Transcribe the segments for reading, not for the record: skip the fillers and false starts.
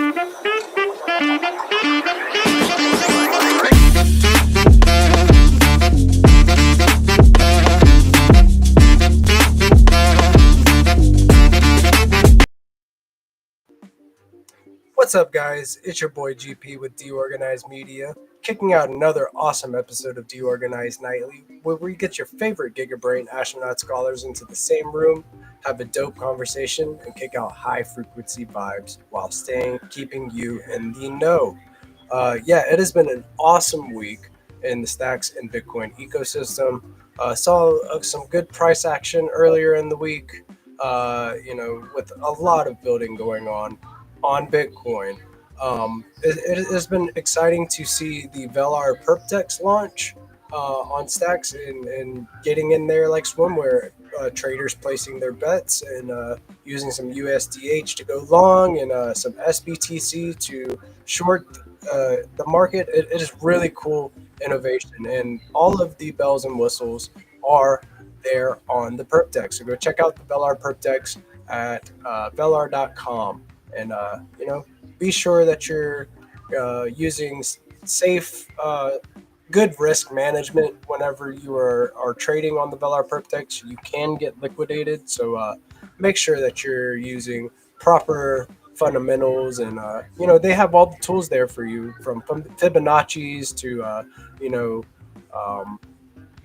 What's up, guys? It's your boy GP with DeOrganized Media, kicking out another awesome episode of DeOrganized Nightly, where we get your favorite Giga Brain Astronaut Scholars into the same room, have a dope conversation, and kick out high-frequency vibes while keeping you in the know. It has been an awesome week in the Stacks and Bitcoin ecosystem. Saw some good price action earlier in the week, with a lot of building going on Bitcoin. It has been exciting to see the VELAR PERPDEX launch on Stacks and getting in there like swimwear. Traders placing their bets and using some USDH to go long and some SBTC to short the market. It is really cool innovation, and all of the bells and whistles are there on the PERPDEX. So go check out the VELAR PERPDEX at velar.com. And be sure that you're using safe, good risk management whenever you are trading on the VELAR PERPDEX. You can get liquidated, so make sure that you're using proper fundamentals, and they have all the tools there for you, from Fibonacci's to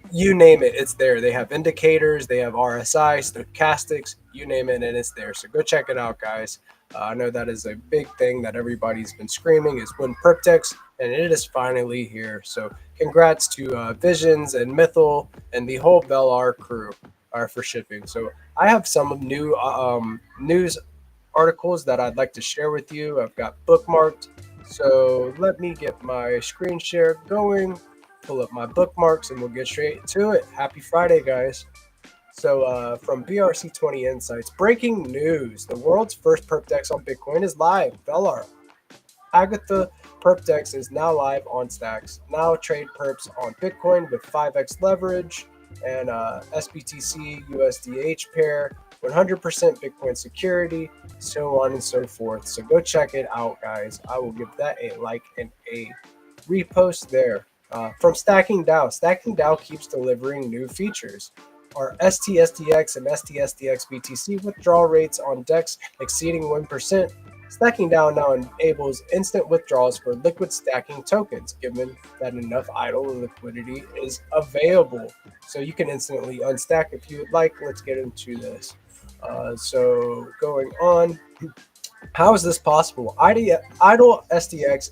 you name it, it's there. They have indicators, they have RSI, stochastics, you name it, and it's there. So go check it out, guys. I know that is a big thing that everybody's been screaming is when PERPDEX, and it is finally here. So congrats to Visions and Mythal and the whole VELAR crew for shipping. So I have some new news articles that I'd like to share with you. I've got bookmarked. So let me get my screen share going, pull up my bookmarks, and we'll get straight to it. Happy Friday, guys. So from BRC20 Insights, breaking news. The world's first PERPDEX on Bitcoin is live. VELAR. Agatha PERPDEX is now live on Stacks. Now trade perps on Bitcoin with 5x leverage and SBTC USDH pair, 100% Bitcoin security, so on and so forth. So go check it out, guys. I will give that a like and a repost there. From Stacking DAO. Stacking DAO keeps delivering new features. Our STSDX and STSDX BTC withdrawal rates on DEX exceeding 1%. Stacking DAO now enables instant withdrawals for liquid stacking tokens, given that enough idle liquidity is available. So you can instantly unstack if you would like. Let's get into this. So going on, how is this possible? Idle STX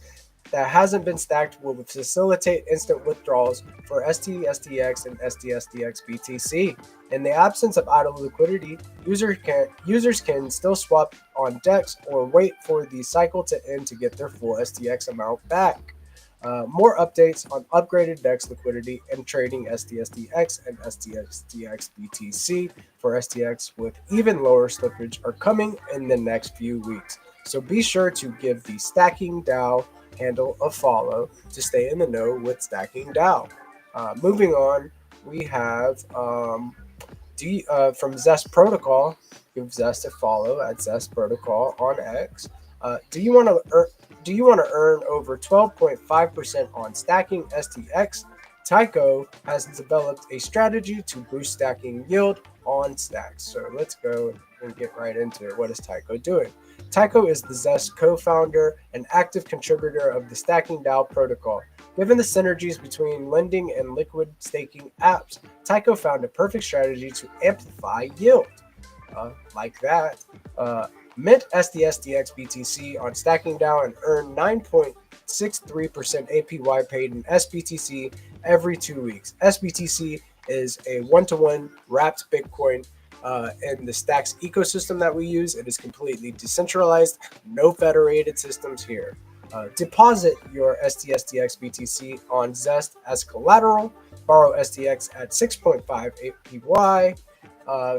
that hasn't been stacked will facilitate instant withdrawals for STSDX and STSDX BTC. In the absence of idle liquidity, users can still swap on DEX or wait for the cycle to end to get their full STX amount back. More updates on upgraded DEX liquidity and trading STSDX and STSDX BTC for STX with even lower slippage are coming in the next few weeks. So be sure to give the Stacking DAO handle a follow to stay in the know with Stacking DAO. Moving on, we have from Zest Protocol. Give Zest a follow at Zest Protocol on X. Do you want to earn over 12.5% on stacking STX? Tycho has developed a strategy to boost stacking yield on Stacks. So let's go and get right into it. What is Tycho doing? Tycho is the Zest co-founder and active contributor of the Stacking DAO protocol. Given the synergies between lending and liquid staking apps, Tycho found a perfect strategy to amplify yield. Like that, mint STSDX BTC on Stacking DAO and earn 9.63% APY paid in SBTC every 2 weeks. SBTC is a one-to-one wrapped Bitcoin in the Stacks ecosystem that we use. It is completely decentralized, no federated systems here. Deposit your STSDX BTC on Zest as collateral. Borrow STX at 6.5 APY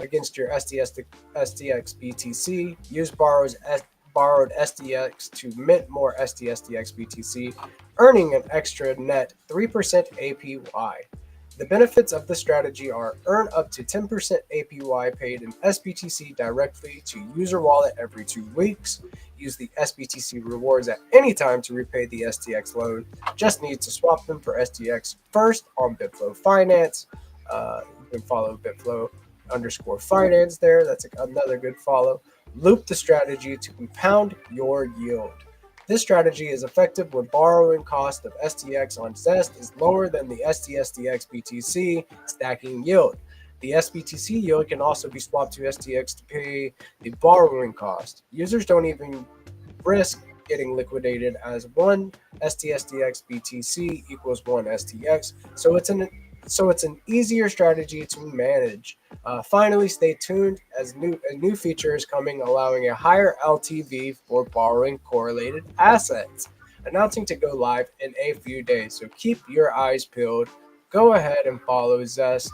against your STX BTC. Use borrowed STX to mint more STSDX BTC, earning an extra net 3% APY. The benefits of the strategy are earn up to 10% APY paid in SBTC directly to user wallet every 2 weeks. Use the SBTC rewards at any time to repay the STX loan. Just need to swap them for STX first on Bitflow Finance. You can follow Bitflow_finance there. That's another good follow. Loop the strategy to compound your yield. This strategy is effective when borrowing cost of STX on Zest is lower than the STSTX BTC stacking yield. The SBTC yield can also be swapped to STX to pay the borrowing cost. Users don't even risk getting liquidated as one STSTX BTC equals one STX, so it's an easier strategy to manage. Finally, stay tuned as a new feature is coming, allowing a higher LTV for borrowing correlated assets, announcing to go live in a few days. So keep your eyes peeled. Go ahead and follow Zest.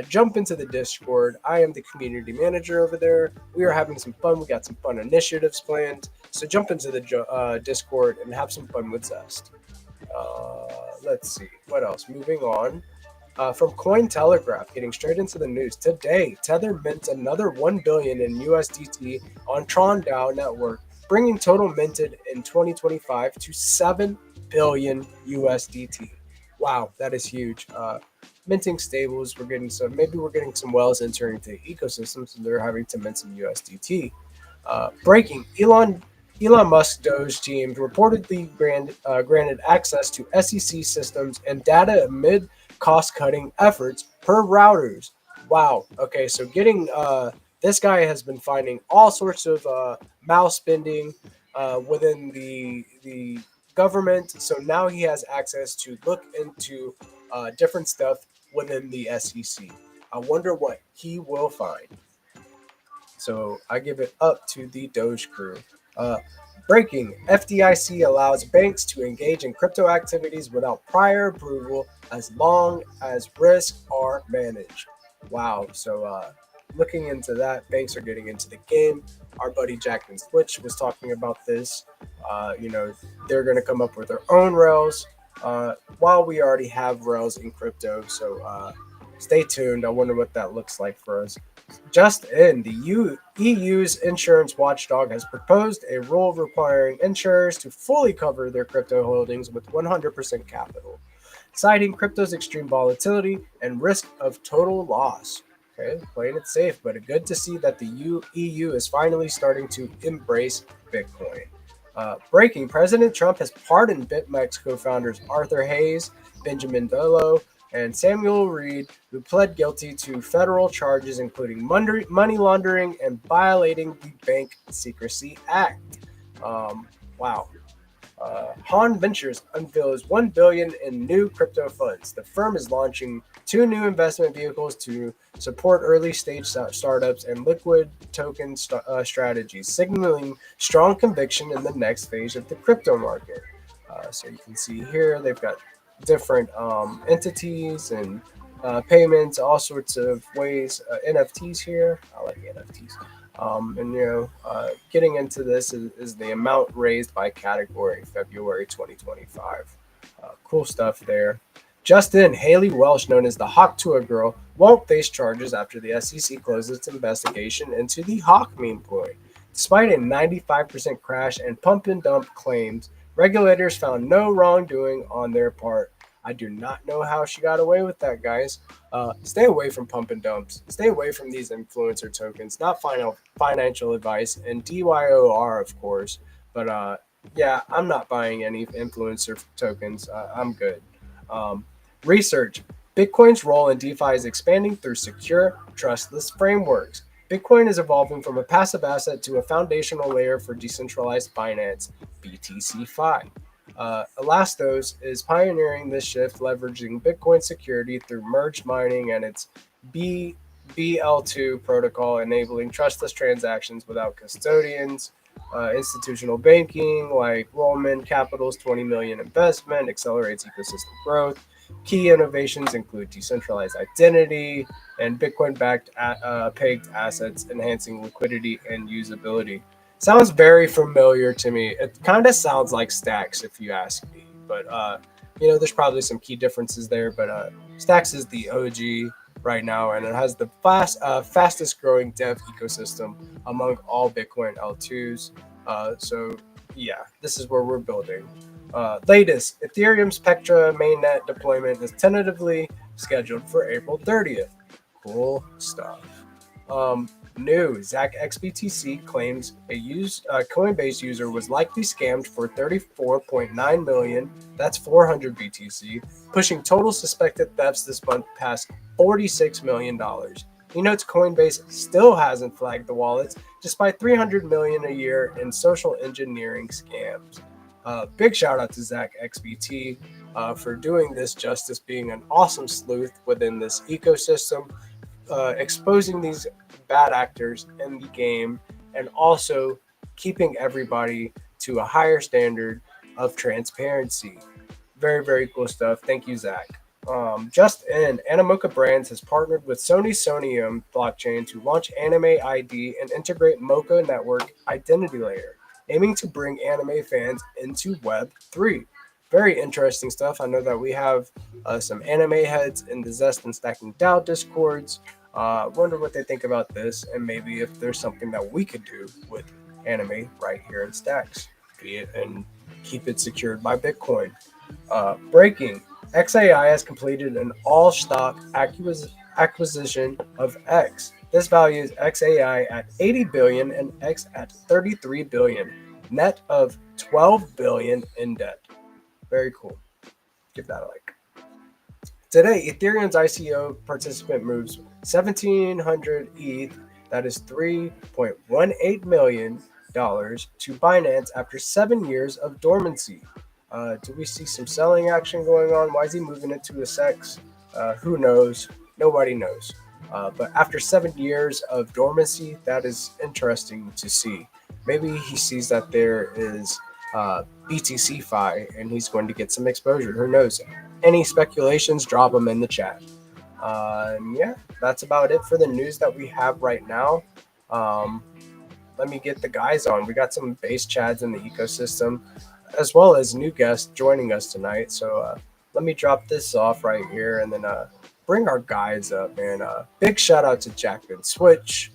Jump into the Discord. I am the community manager over there. We are having some fun. We got some fun initiatives planned. So jump into the Discord and have some fun with Zest. Let's see. What else? Moving on. From Cointelegraph, getting straight into the news. Today, Tether mints another 1 billion in USDT on Tron DAO network, bringing total minted in 2025 to 7 billion USDT. Wow, that is huge. Minting stables, maybe we're getting some whales entering the ecosystem, so they're having to mint some USDT. Breaking, Elon Musk Doge team reportedly granted access to SEC systems and data amid cost-cutting efforts per routers. Wow. Okay, so getting this guy has been finding all sorts of mouse spending within the government. So now he has access to look into different stuff within the SEC. I wonder what he will find. So I give it up to the Doge crew. Uh, Breaking, FDIC allows banks to engage in crypto activities without prior approval as long as risks are managed. Wow. So looking into that, banks are getting into the game. Our buddy Jackman Switch was talking about this. They're going to come up with their own rails while we already have rails in crypto. So stay tuned. I wonder what that looks like for us. Just in, the EU's insurance watchdog has proposed a rule requiring insurers to fully cover their crypto holdings with 100% capital, citing crypto's extreme volatility and risk of total loss. Okay, playing it safe, but good to see that the EU is finally starting to embrace Bitcoin. Breaking, President Trump has pardoned BitMEX co-founders Arthur Hayes, Benjamin Dello, and Samuel Reed, who pled guilty to federal charges including money laundering and violating the Bank Secrecy Act. Wow. Han Ventures unveils 1 billion in new crypto funds. The firm is launching 2 new investment vehicles to support early stage startups and liquid token strategies, signaling strong conviction in the next phase of the crypto market. So you can see here they've got different entities and payments, all sorts of ways. NFTs here. I like NFTs. Getting into this is the amount raised by category, February 2025. Cool stuff there. Just in, Haley Welsh, known as the Hawk Tour Girl, won't face charges after the SEC closes its investigation into the Hawk meme coin. Despite a 95% crash and pump and dump claims, regulators found no wrongdoing on their part. I do not know how she got away with that, guys. Stay away from pump and dumps. Stay away from these influencer tokens. Not financial advice, and DYOR, of course. But yeah, I'm not buying any influencer tokens. I'm good. Research. Bitcoin's role in DeFi is expanding through secure, trustless frameworks. Bitcoin is evolving from a passive asset to a foundational layer for decentralized finance, BTC-Fi. Elastos is pioneering this shift, leveraging Bitcoin security through merged mining and its BL2 protocol, enabling trustless transactions without custodians. Institutional banking like Rollman Capital's 20 million investment accelerates ecosystem growth. Key innovations include decentralized identity and Bitcoin-backed pegged assets, enhancing liquidity and usability. Sounds very familiar to me. It kind of sounds like Stacks, if you ask me. But there's probably some key differences there, but Stacks is the OG right now, and it has the fastest growing dev ecosystem among all Bitcoin L2s. So yeah, this is where we're building. Latest, Ethereum Spectra mainnet deployment is tentatively scheduled for April 30th. Cool stuff. New Zach XBTC claims a Coinbase user was likely scammed for 34.9 million. That's 400 BTC, pushing total suspected thefts this month past $46 million. He notes Coinbase still hasn't flagged the wallets, despite 300 million a year in social engineering scams. Big shout out to Zach XBT for doing this justice, being an awesome sleuth within this ecosystem, exposing these bad actors in the game, and also keeping everybody to a higher standard of transparency. Very, very cool stuff. Thank you, Zach. Just in, Animoca Brands has partnered with Sonium blockchain to launch Anime ID and integrate Mocha Network identity layer, aiming to bring anime fans into Web3. Very interesting stuff. I know that we have some anime heads in the Zest and Stacking DAO discords. Wonder what they think about this, and maybe if there's something that we could do with anime right here in Stacks, be it and keep it secured by Bitcoin. Breaking: XAI has completed an all-stock acquisition of X. This values XAI at 80 billion and X at 33 billion, net of 12 billion in debt. Very cool. Give that a like. Today, Ethereum's ICO participant moves 1,700 ETH, that is $3.18 million, to Binance after 7 years of dormancy. Do we see some selling action going on? Why is he moving it to a SEX? Who knows? Nobody knows. But after 7 years of dormancy, that is interesting to see. Maybe he sees that there is BTC Fi and he's going to get some exposure. Who knows? Any speculations, drop them in the chat. Yeah, that's about it for the news that we have right now. Let me get the guys on. We got some base chads in the ecosystem, as well as new guests joining us tonight. So let me drop this off right here and then bring our guys up, man. Big shout out to Jackman Switch.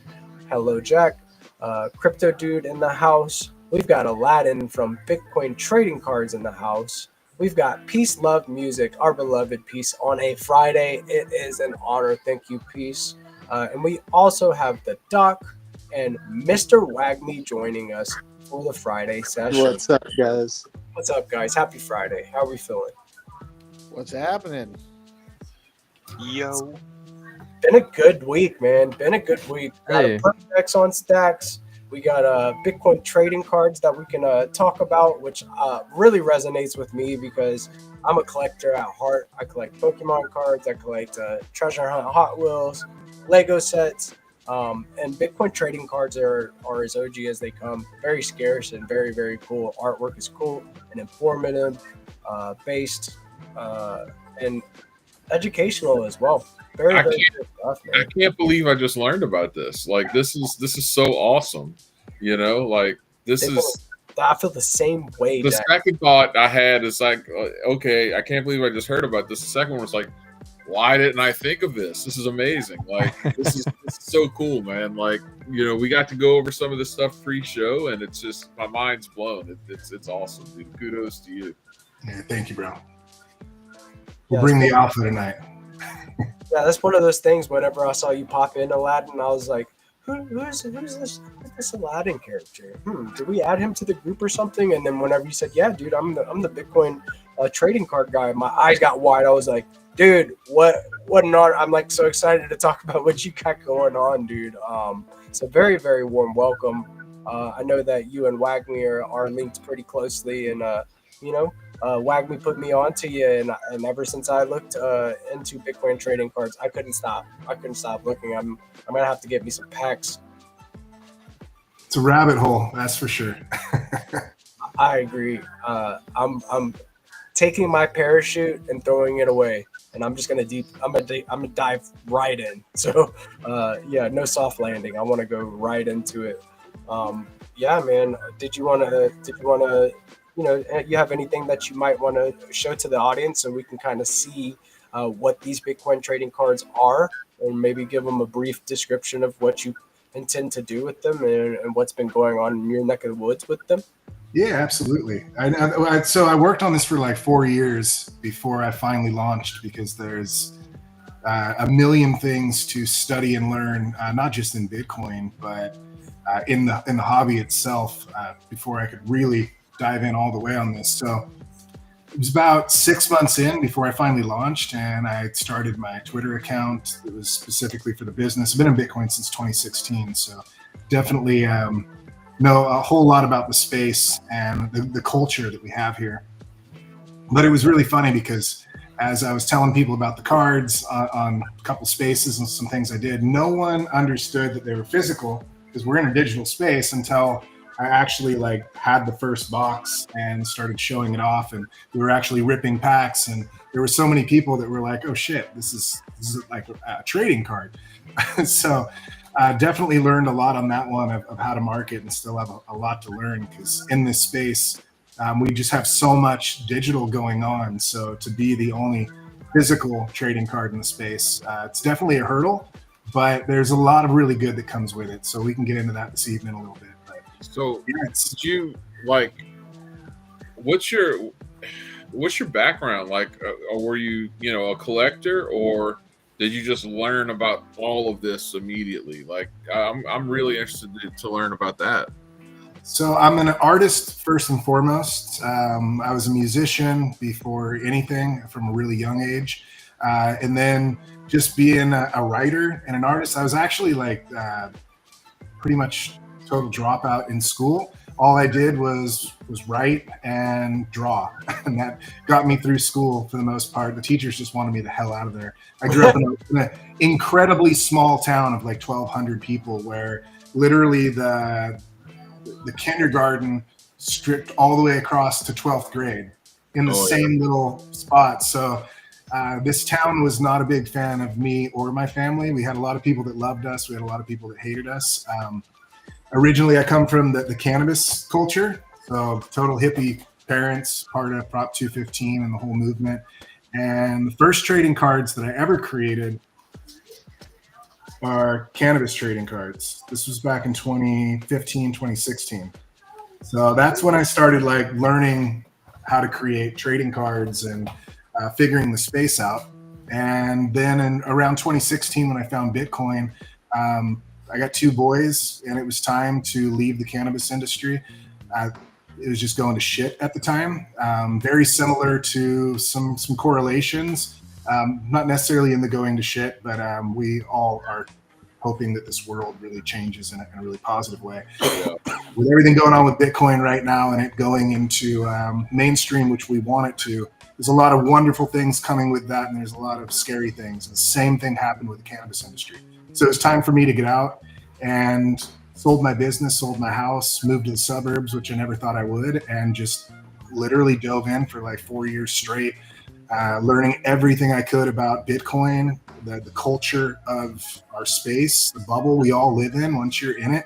Hello, Jack. Crypto Dude in the house. We've got Aladdin from Bitcoin Trading Cards in the house. We've got Peace, Love, Music, our beloved Peace, on a Friday. It is an honor. Thank you, Peace. And we also have the Doc and Mr. Wagme joining us for the Friday session. What's up, guys? What's up, guys? Happy Friday. How are we feeling? What's happening? Yo. Been a good week, man. Been a good week. Got Hey. a PERPDEX on Stacks. We got Bitcoin trading cards that we can talk about, which really resonates with me because I'm a collector at heart. I collect Pokemon cards. I collect Treasure Hunt Hot Wheels, Lego sets, and Bitcoin trading cards are as OG as they come. Very scarce and very, very cool. Artwork is cool and informative, based, and educational as well. Very, I very can't- good stuff, I man. can't believe I just learned about this. Like this is so awesome. You know, like this is I feel the same way, the Jack. second thought I had is like, okay, I can't believe I just heard about this. The second one was like, why didn't I think of this? This is amazing. Like this is so cool, man. Like, you know, we got to go over some of this stuff pre-show, and it's just my mind's blown. It's awesome, dude. Kudos to you. Yeah, thank you, bro. We'll Yeah, bring the alpha tonight. Yeah, that's one of those things. Whenever I saw you pop in Aladdin, I was like, who's this Aladdin character? Did we add him to the group or something? And then whenever you said, yeah, dude, I'm the Bitcoin trading card guy, my eyes got wide. I was like, dude, what an honor. I'm like so excited to talk about what you got going on, dude. So very, very warm welcome. I know that you and Wagner are linked pretty closely, and you know, Wagme put me on to you, and ever since I looked into Bitcoin trading cards, I couldn't stop. Looking. I'm gonna have to get me some packs. It's a rabbit hole, that's for sure. I agree. I'm taking my parachute and throwing it away, and I'm just gonna I'm gonna dive right in. So yeah, no soft landing. I want to go right into it. Yeah, man. Did you wanna you have anything that you might want to show to the audience so we can kind of see what these Bitcoin trading cards are, or maybe give them a brief description of what you intend to do with them and what's been going on in your neck of the woods with them? Yeah, absolutely. So I worked on this for like 4 years before I finally launched, because there's a million things to study and learn, not just in Bitcoin, but in the hobby itself, before I could really dive in all the way on this. So it was about 6 months in before I finally launched, and I started my Twitter account. It was specifically for the business. I've been in Bitcoin since 2016, so definitely know a whole lot about the space and the culture that we have here. But it was really funny because as I was telling people about the cards on a couple spaces and some things I did, no one understood that they were physical, because we're in a digital space, until I actually like had the first box and started showing it off, and we were actually ripping packs, and there were so many people that were like, oh shit, this is like a trading card. So definitely learned a lot on that one of how to market, and still have a lot to learn, because in this space, we just have so much digital going on. So to be the only physical trading card in the space, it's definitely a hurdle, but there's a lot of really good that comes with it. So we can get into that this evening a little bit. But So, yeah, did you like? What's your background like? Were you a collector, or did you just learn about all of this immediately? Like, I'm really interested to learn about that. So I'm an artist first and foremost. I was a musician before anything, from a really young age. And then just being a writer and an artist, I was actually like pretty much total dropout in school. All I did was write and draw, and that got me through school for the most part. The teachers just wanted me the hell out of there. I grew up in an incredibly small town of like 1,200 people, where literally the kindergarten stripped all the way across to 12th grade in the same little spot. So this town was not a big fan of me or my family. We had a lot of people that loved us. We had a lot of people that hated us. Originally, I come from the cannabis culture. So total hippie parents, part of Prop 215 and the whole movement. And the first trading cards that I ever created are cannabis trading cards. This was back in 2015, 2016. So that's when I started like learning how to create trading cards and figuring the space out. And then in around 2016, when I found Bitcoin, I got 2 boys, and it was time to leave the cannabis industry. It was just going to shit at the time. Very similar to some correlations. Not necessarily in the going to shit, but we all are hoping that this world really changes in a really positive way. Yeah. With everything going on with Bitcoin right now and it going into mainstream, which we want it to, there's a lot of wonderful things coming with that, and there's a lot of scary things. And the same thing happened with the cannabis industry. So it was time for me to get out, and sold my business, sold my house, moved to the suburbs, which I never thought I would, and just literally dove in for like 4 years straight, learning everything I could about Bitcoin, the culture of our space, the bubble we all live in. Once you're in it,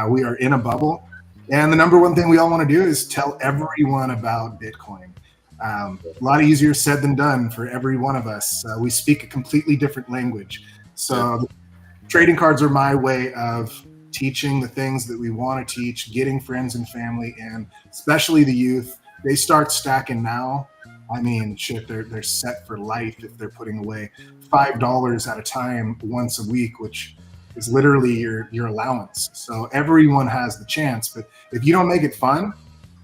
we are in a bubble. And the number one thing we all want to do is tell everyone about Bitcoin. A lot easier said than done for every one of us. We speak a completely different language. So trading cards are my way of teaching the things that we want to teach, getting friends and family in, especially the youth. They start stacking now. I mean, shit, they're set for life if they're putting away $5 at a time once a week, which is literally your allowance. So everyone has the chance, but if you don't make it fun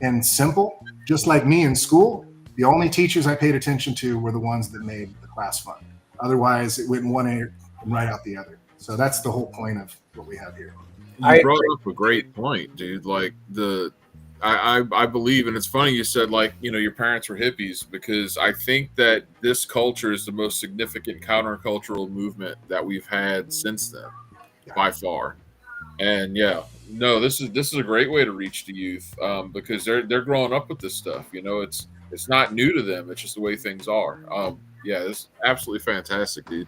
and simple, just like me in school, the only teachers I paid attention to were the ones that made the class fun. Otherwise, it went one ear and right out the other. So that's the whole point of what we have here. You brought up a great point, dude. Like I believe, and it's funny you said like your parents were hippies, because I think that this culture is the most significant countercultural movement that we've had since then, by far. And this is a great way to reach the youth, because they're growing up with this stuff. It's not new to them. It's just the way things are. It's absolutely fantastic, dude.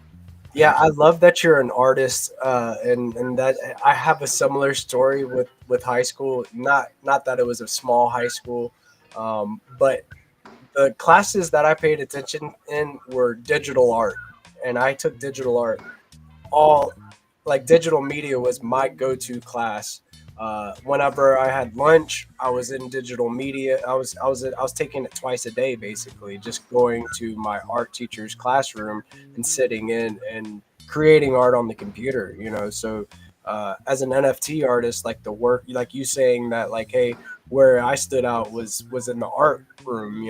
Yeah, I love that you're an artist, and that I have a similar story with high school. Not that it was a small high school, But the classes that I paid attention in were digital art, and I took digital art. All like digital media was my go-to class. Whenever I had lunch, I was in digital media. I was taking it twice a day, basically, just going to my art teacher's classroom and sitting in and creating art on the computer. So as an NFT artist, like the work, like you saying that, like, hey, where I stood out was in the art room.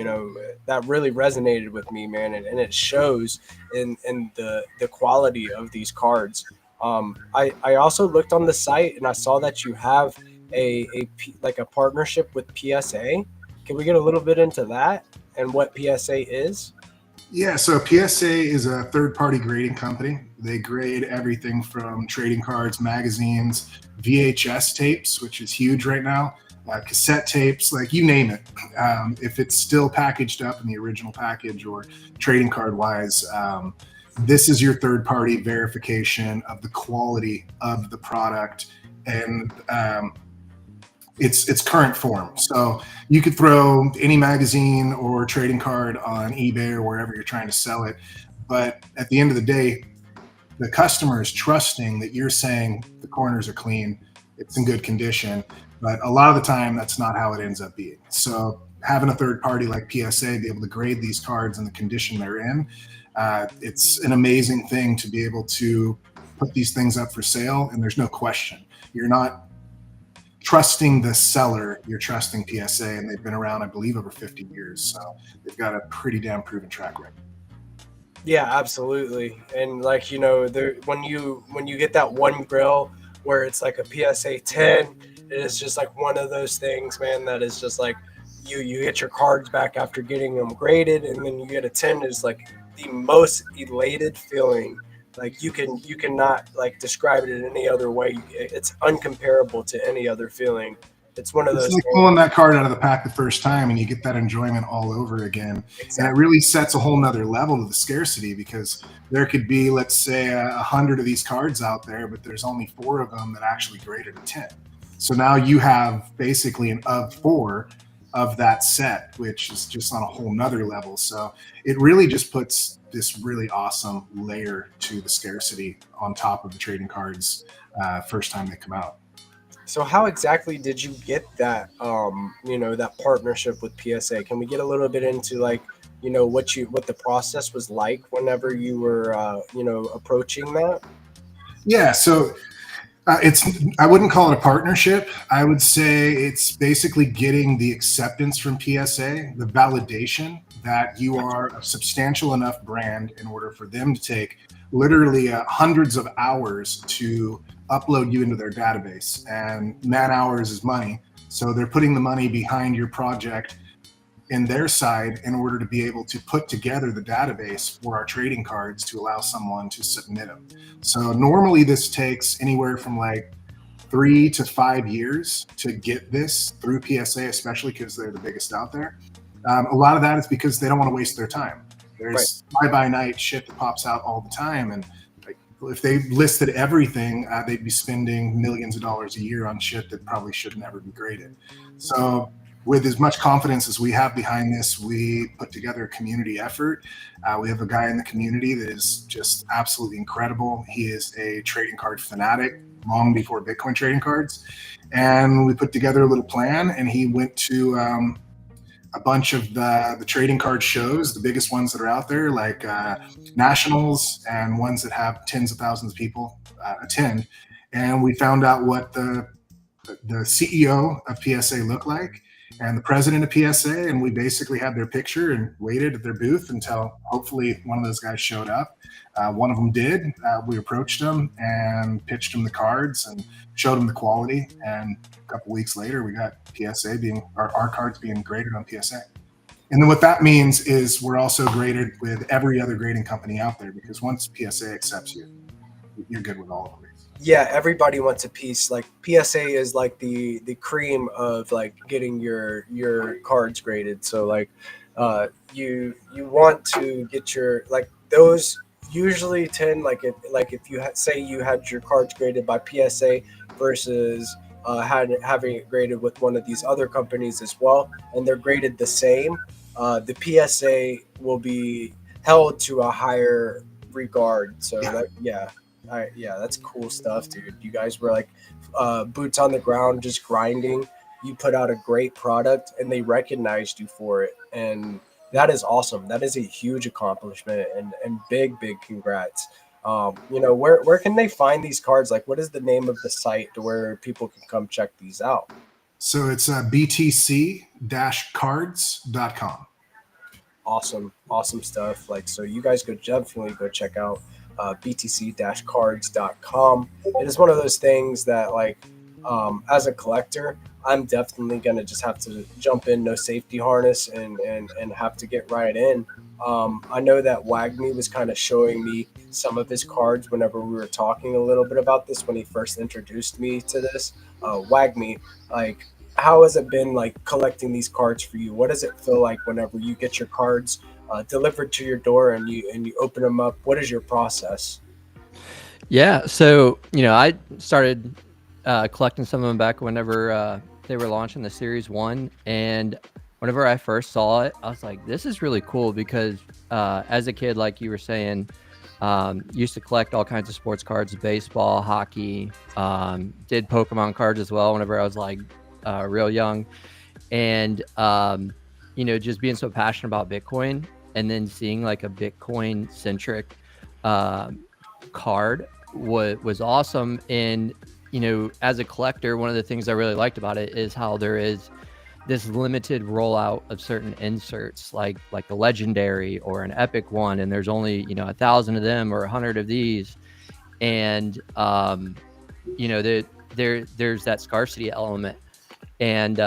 That really resonated with me, man, and it shows in the quality of these cards. I also looked on the site and I saw that you have like a partnership with PSA. Can we get a little bit into that and what PSA is? Yeah, so PSA is a third-party grading company. They grade everything from trading cards, magazines, VHS tapes, which is huge right now, cassette tapes, like you name it. If it's still packaged up in the original package or trading card-wise, this is your third-party verification of the quality of the product and its current form. So you could throw any magazine or trading card on eBay or wherever you're trying to sell it, but at the end of the day, the customer is trusting that you're saying the corners are clean, it's in good condition. But a lot of the time, that's not how it ends up being. So having a third party like PSA be able to grade these cards in the condition they're in, it's an amazing thing to be able to put these things up for sale. And there's no question, you're not trusting the seller, you're trusting PSA, and they've been around, I believe, over 50 years. So they've got a pretty damn proven track record. Yeah, absolutely. And like, when you get that one grill where it's like a PSA 10, it's just like one of those things, man, that is just like you get your cards back after getting them graded, and then you get a 10 is like the most elated feeling. Like you cannot like describe it in any other way. It's uncomparable to any other feeling. It's one of It's those like things. pulling that card out of the pack the first time and you get that enjoyment all over again. Exactly. And it really sets a whole nother level to the scarcity, because there could be, let's say, 100 of these cards out there, but there's only 4 of them that actually graded a 10. So now you have basically an of 4 of that set, which is just on a whole nother level. So it really just puts this really awesome layer to the scarcity on top of the trading cards first time they come out. So how exactly did you get that that partnership with PSA? Can we get a little bit into like, what the process was like whenever you were approaching that? Yeah, so I wouldn't call it a partnership. I would say it's basically getting the acceptance from PSA, the validation that you are a substantial enough brand in order for them to take literally hundreds of hours to upload you into their database. And man hours is money. So they're putting the money behind your project in their side in order to be able to put together the database for our trading cards to allow someone to submit them. So normally this takes anywhere from like 3 to 5 years to get this through PSA, especially because they're the biggest out there. A lot of that is because they don't want to waste their time. There's fly-by-night shit that pops out all the time, and like, if they listed everything, they'd be spending millions of dollars a year on shit that probably should never be graded. So with as much confidence as we have behind this, we put together a community effort. We have a guy in the community that is just absolutely incredible. He is a trading card fanatic long before Bitcoin trading cards. And we put together a little plan, and he went to a bunch of the trading card shows, the biggest ones that are out there, like nationals and ones that have tens of thousands of people attend. And we found out what the CEO of PSA looked like and the president of PSA, and we basically had their picture and waited at their booth until hopefully one of those guys showed up. One of them did. We approached them and pitched them the cards and showed them the quality. And a couple weeks later, we got PSA our cards being graded on PSA. And then what that means is we're also graded with every other grading company out there, because once PSA accepts you, you're good with all of them. Yeah, everybody wants a piece. Like PSA is like the cream of like getting your cards graded. So like you want to get your, like, those usually tend, like if you say you had your cards graded by PSA versus having it graded with one of these other companies as well, and they're graded the same, the PSA will be held to a higher regard. So Yeah. that, yeah, that's cool stuff, dude. You guys were like boots on the ground, just grinding. You put out a great product, and they recognized you for it, and that is awesome. That is a huge accomplishment, and big congrats. Where can they find these cards? Like, what is the name of the site to where people can come check these out? So it's btc-cards.com. Awesome stuff. Like, so you guys go definitely go check out btc-cards.com. It is one of those things that, like, as a collector, I'm definitely gonna just have to jump in, no safety harness, and have to get right in. I know that Wagme was kind of showing me some of his cards whenever we were talking a little bit about this when he first introduced me to this. Wagme, like, how has it been like collecting these cards for you? What does it feel like whenever you get your cards delivered to your door and you open them up? What is your process? Yeah, so I started collecting some of them back whenever they were launching the Series 1, and whenever I first saw it, I was like, this is really cool because as a kid, like you were saying, used to collect all kinds of sports cards, baseball, hockey, did Pokemon cards as well whenever I was like real young, and just being so passionate about Bitcoin, and then seeing like a Bitcoin centric card was awesome. And as a collector, one of the things I really liked about it is how there is this limited rollout of certain inserts, like the legendary or an epic one, and there's only 1,000 of them or 100 of these, and there's that scarcity element. And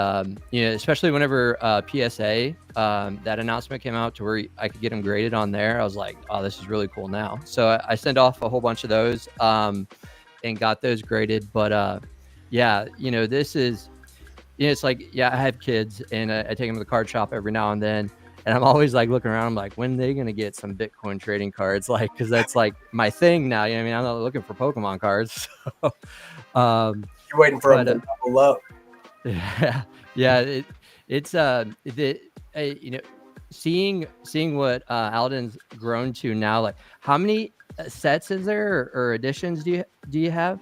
especially whenever PSA that announcement came out to where I could get them graded on there, I was like, oh, this is really cool now. So I sent off a whole bunch of those and got those graded. But this is, it's like, I have kids, and I take them to the card shop every now and then, and I'm always like looking around. I'm like, when are they gonna get some Bitcoin trading cards? Like, because that's like my thing now. I'm not looking for Pokemon cards. So, You're waiting for them to level up. Seeing what Alden's grown to now. Like, how many sets is there, or editions do you have?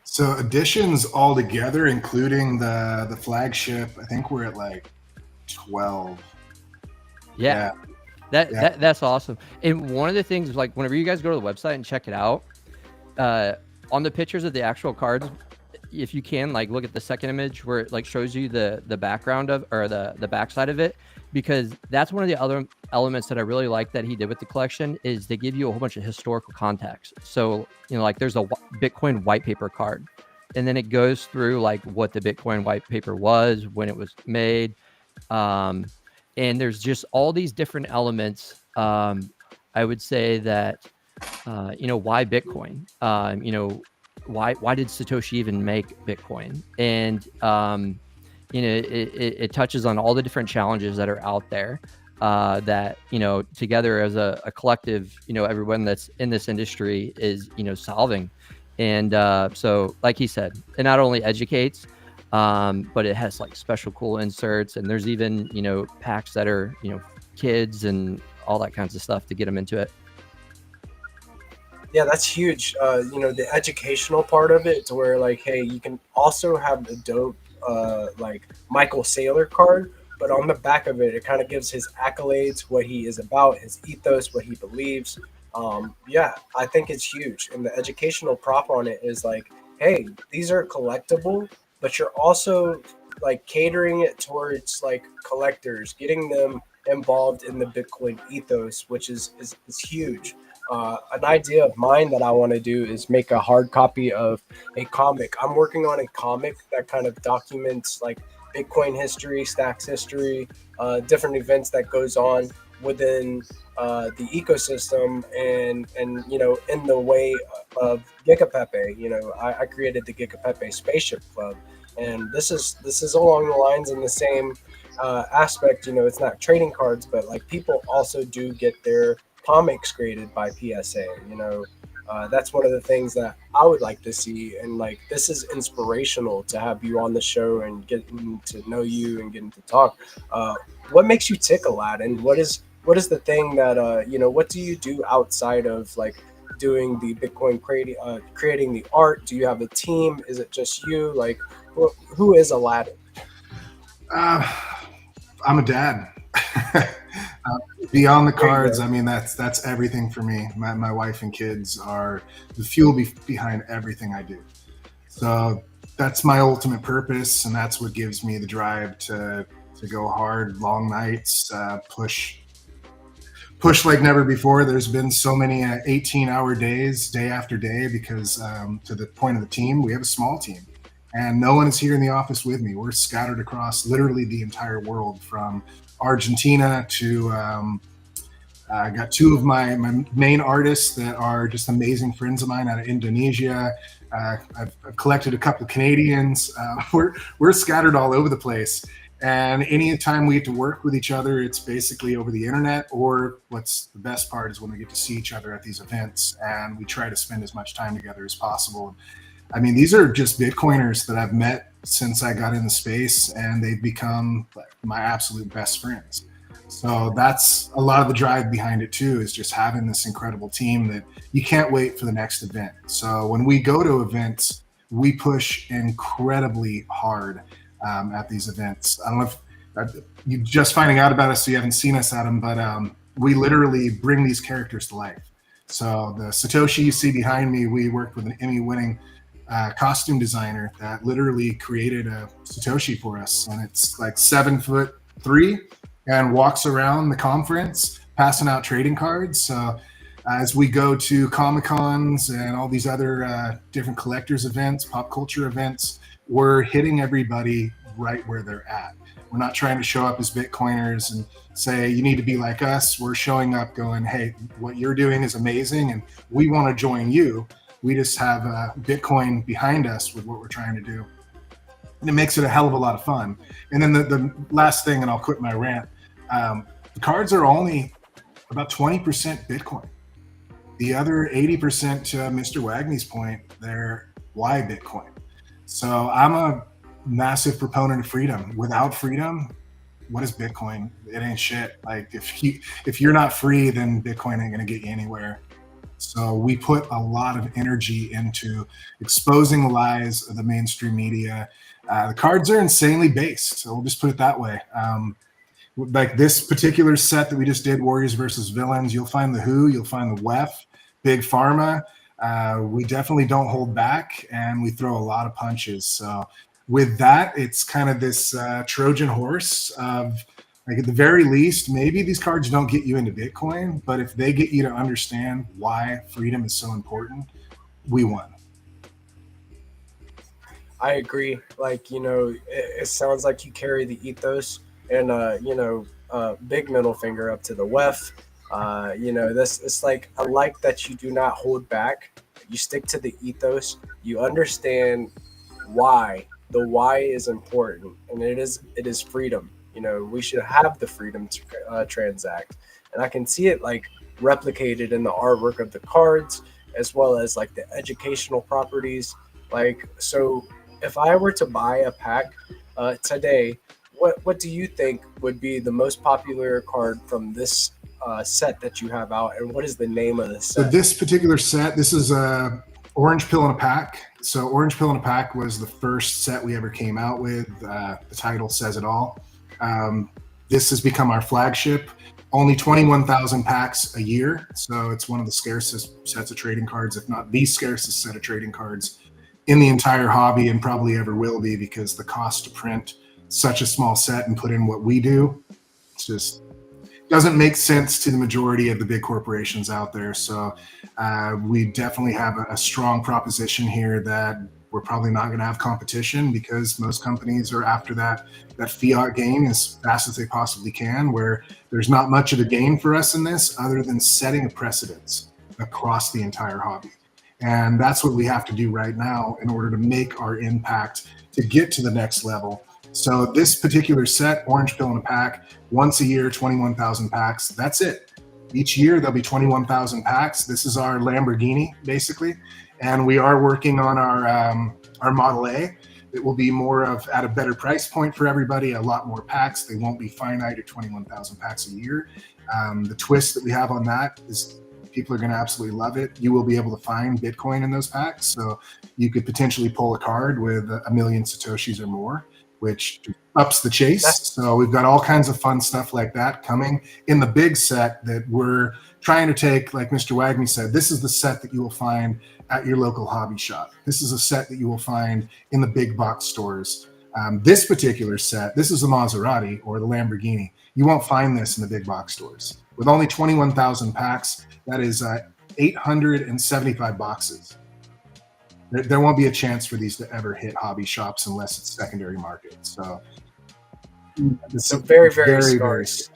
So editions altogether, including the flagship, I think we're at like 12. Yeah. That's awesome. And one of the things, like, whenever you guys go to the website and check it out, on the pictures of the actual cards, if you can, like, look at the second image where it like shows you the background of, or the backside of it, because that's one of the other elements that I really like that he did with the collection, is they give you a whole bunch of historical context. So like, there's a Bitcoin white paper card, and then it goes through like what the Bitcoin white paper was, when it was made, and there's just all these different elements. I would say that why Bitcoin, why did Satoshi even make Bitcoin? And it touches on all the different challenges that are out there, that together as a collective, everyone that's in this industry is solving. And so, like he said, it not only educates, but it has like special cool inserts, and there's even packs that are kids and all that kinds of stuff to get them into it. Yeah, that's huge. The educational part of it, to where like, hey, you can also have the dope like Michael Saylor card, but on the back of it, it kind of gives his accolades, what he is about, his ethos, what he believes. I think it's huge. And the educational prop on it is like, hey, these are collectible, but you're also like catering it towards like collectors, getting them involved in the Bitcoin ethos, which is huge. An idea of mine that I want to do is make a hard copy of a comic. I'm working on a comic that kind of documents like Bitcoin history, Stacks history, different events that goes on within the ecosystem, and in the way of Giga Pepe. I created the Giga Pepe Spaceship Club, and this is along the lines in the same aspect. It's not trading cards, but like, people also do get their comics graded by PSA. That's one of the things that I would like to see. And like, this is inspirational to have you on the show and getting to know you and getting to talk. What makes you tick, Aladdin? What is the thing that what do you do outside of like doing the Bitcoin creating the art? Do you have a team? Is it just you? Like, who is Aladdin? I'm a dad. Beyond the cards, I mean, that's everything for me. My wife and kids are the fuel behind everything I do. So that's my ultimate purpose, and that's what gives me the drive to go hard, long nights, push like never before. There's been so many 18-hour days, day after day, because to the point of the team, we have a small team. And no one is here in the office with me. We're scattered across literally the entire world, from Argentina to I got two of my main artists that are just amazing friends of mine out of Indonesia. I've collected a couple of Canadians. We're scattered all over the place. And anytime we get to work with each other, it's basically over the internet, or what's the best part is when we get to see each other at these events, and we try to spend as much time together as possible. I mean, these are just Bitcoiners that I've met since I got in the space, and they've become my absolute best friends. So that's a lot of the drive behind it too, is just having this incredible team that you can't wait for the next event. So when we go to events, we push incredibly hard at these events. I don't know if you're just finding out about us, so you haven't seen us at them, but we literally bring these characters to life. So the Satoshi you see behind me, we worked with an Emmy-winning costume designer that literally created a Satoshi for us, and it's like 7'3" and walks around the conference passing out trading cards. So as we go to Comic-Cons and all these other different collectors events, pop culture events, we're hitting everybody right where they're at. We're not trying to show up as Bitcoiners and say, you need to be like us. We're showing up going, hey, what you're doing is amazing, and we want to join you. We just have Bitcoin behind us with what we're trying to do. And it makes it a hell of a lot of fun. And then the last thing, and I'll quit my rant, the cards are only about 20% Bitcoin. The other 80%, to Mr. Wagney's point, they're why Bitcoin. So I'm a massive proponent of freedom. Without freedom, what is Bitcoin? It ain't shit. Like if you're not free, then Bitcoin ain't gonna get you anywhere. So we put a lot of energy into exposing the lies of the mainstream media. The cards are insanely based, so we'll just put it that way. Like this particular set that we just did, Warriors versus Villains, you'll find the WHO, you'll find the WEF, Big Pharma. We definitely don't hold back, and we throw a lot of punches. So with that, it's kind of this Trojan horse of, like, at the very least, maybe these cards don't get you into Bitcoin, but if they get you to understand why freedom is so important, we won. I agree. Like, it sounds like you carry the ethos, and big middle finger up to the WEF. This, it's like, I like that you do not hold back. You stick to the ethos. You understand why. The why is important, and it is freedom. We should have the freedom to transact, and I can see it like replicated in the artwork of the cards, as well as like the educational properties. Like, so if I were to buy a pack today, what do you think would be the most popular card from this set that you have out, and what is the name of the set? So this particular set, this is Orange Pill in a Pack. So Orange Pill in a Pack was the first set we ever came out with. The title says it all. This has become our flagship. Only 21,000 packs a year, so it's one of the scarcest sets of trading cards, if not the scarcest set of trading cards in the entire hobby, and probably ever will be, because the cost to print such a small set and put in what we do, it's just doesn't make sense to the majority of the big corporations out there. So we definitely have a strong proposition here that we're probably not going to have competition, because most companies are after that fiat gain as fast as they possibly can, where there's not much of a gain for us in this other than setting a precedence across the entire hobby. And that's what we have to do right now in order to make our impact to get to the next level. So this particular set, Orange Pill in a Pack, once a year, 21,000 packs, that's it. Each year there'll be 21,000 packs. This is our Lamborghini, basically, and we are working on our Model A. It will be more of at a better price point for everybody, a lot more packs. They won't be finite at 21,000 packs a year. The twist that we have on that is people are going to absolutely love it. You will be able to find Bitcoin in those packs. So you could potentially pull a card with 1 million Satoshis or more, which ups the chase. So we've got all kinds of fun stuff like that coming in the big set that we're trying to take, like Mr. Wagner said, this is the set that you will find at your local hobby shop. This is a set that you will find in the big box stores. This particular set, this is the Maserati or the Lamborghini. You won't find this in the big box stores. With only 21,000 packs, that is 875 boxes. There won't be a chance for these to ever hit hobby shops unless it's secondary market. So it's a very scarce.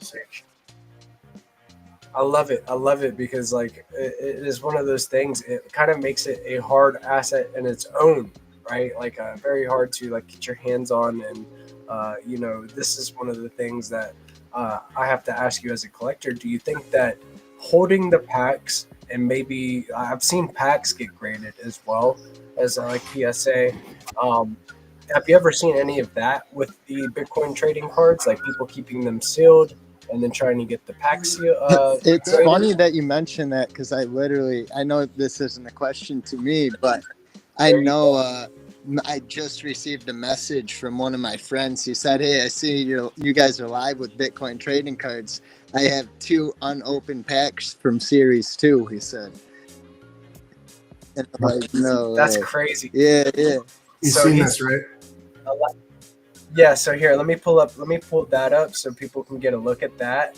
I love it because like it is one of those things. It kind of makes it a hard asset in its own, right? Like very hard to like get your hands on, and you know, this is one of the things that I have to ask you as a collector. Do you think that holding the packs, and maybe I've seen packs get graded as well as like PSA. Have you ever seen any of that with the Bitcoin trading cards, like people keeping them sealed and then trying to get the pack seal? It's graded? funny that you mentioned that, because I know this isn't a question to me, but I know I just received a message from one of my friends. He said, "Hey, I see you guys are live with Bitcoin trading cards. I have 2 unopened packs from Series 2, he said. And I'm like, no That's way. crazy. Yeah. You've So seen he's- this, right? Yeah, so here, let me pull that up so people can get a look at that.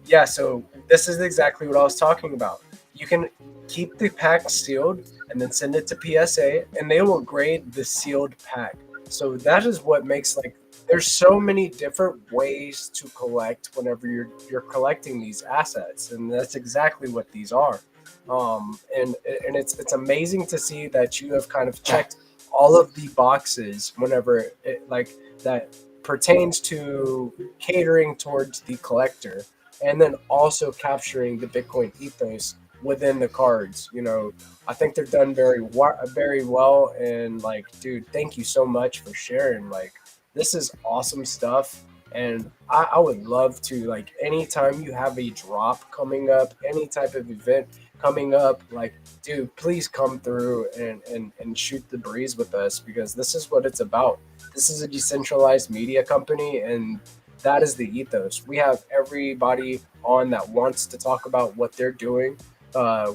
Yeah, so this is exactly what I was talking about. You can keep the pack sealed and then send it to PSA, and they will grade the sealed pack. So that is what makes, like, there's so many different ways to collect whenever you're collecting these assets, and that's exactly what these are. And it's amazing to see that you have kind of checked all of the boxes whenever it, like, that pertains to catering towards the collector, and then also capturing the Bitcoin ethos within the cards. You know, I think they're done very well. And like, dude, thank you so much for sharing. Like, this is awesome stuff. And I would love to, like, anytime you have a drop coming up, any type of event coming up, like, dude, please come through and shoot the breeze with us, because this is what it's about. This is a decentralized media company, and that is the ethos. We have everybody on that wants to talk about what they're doing.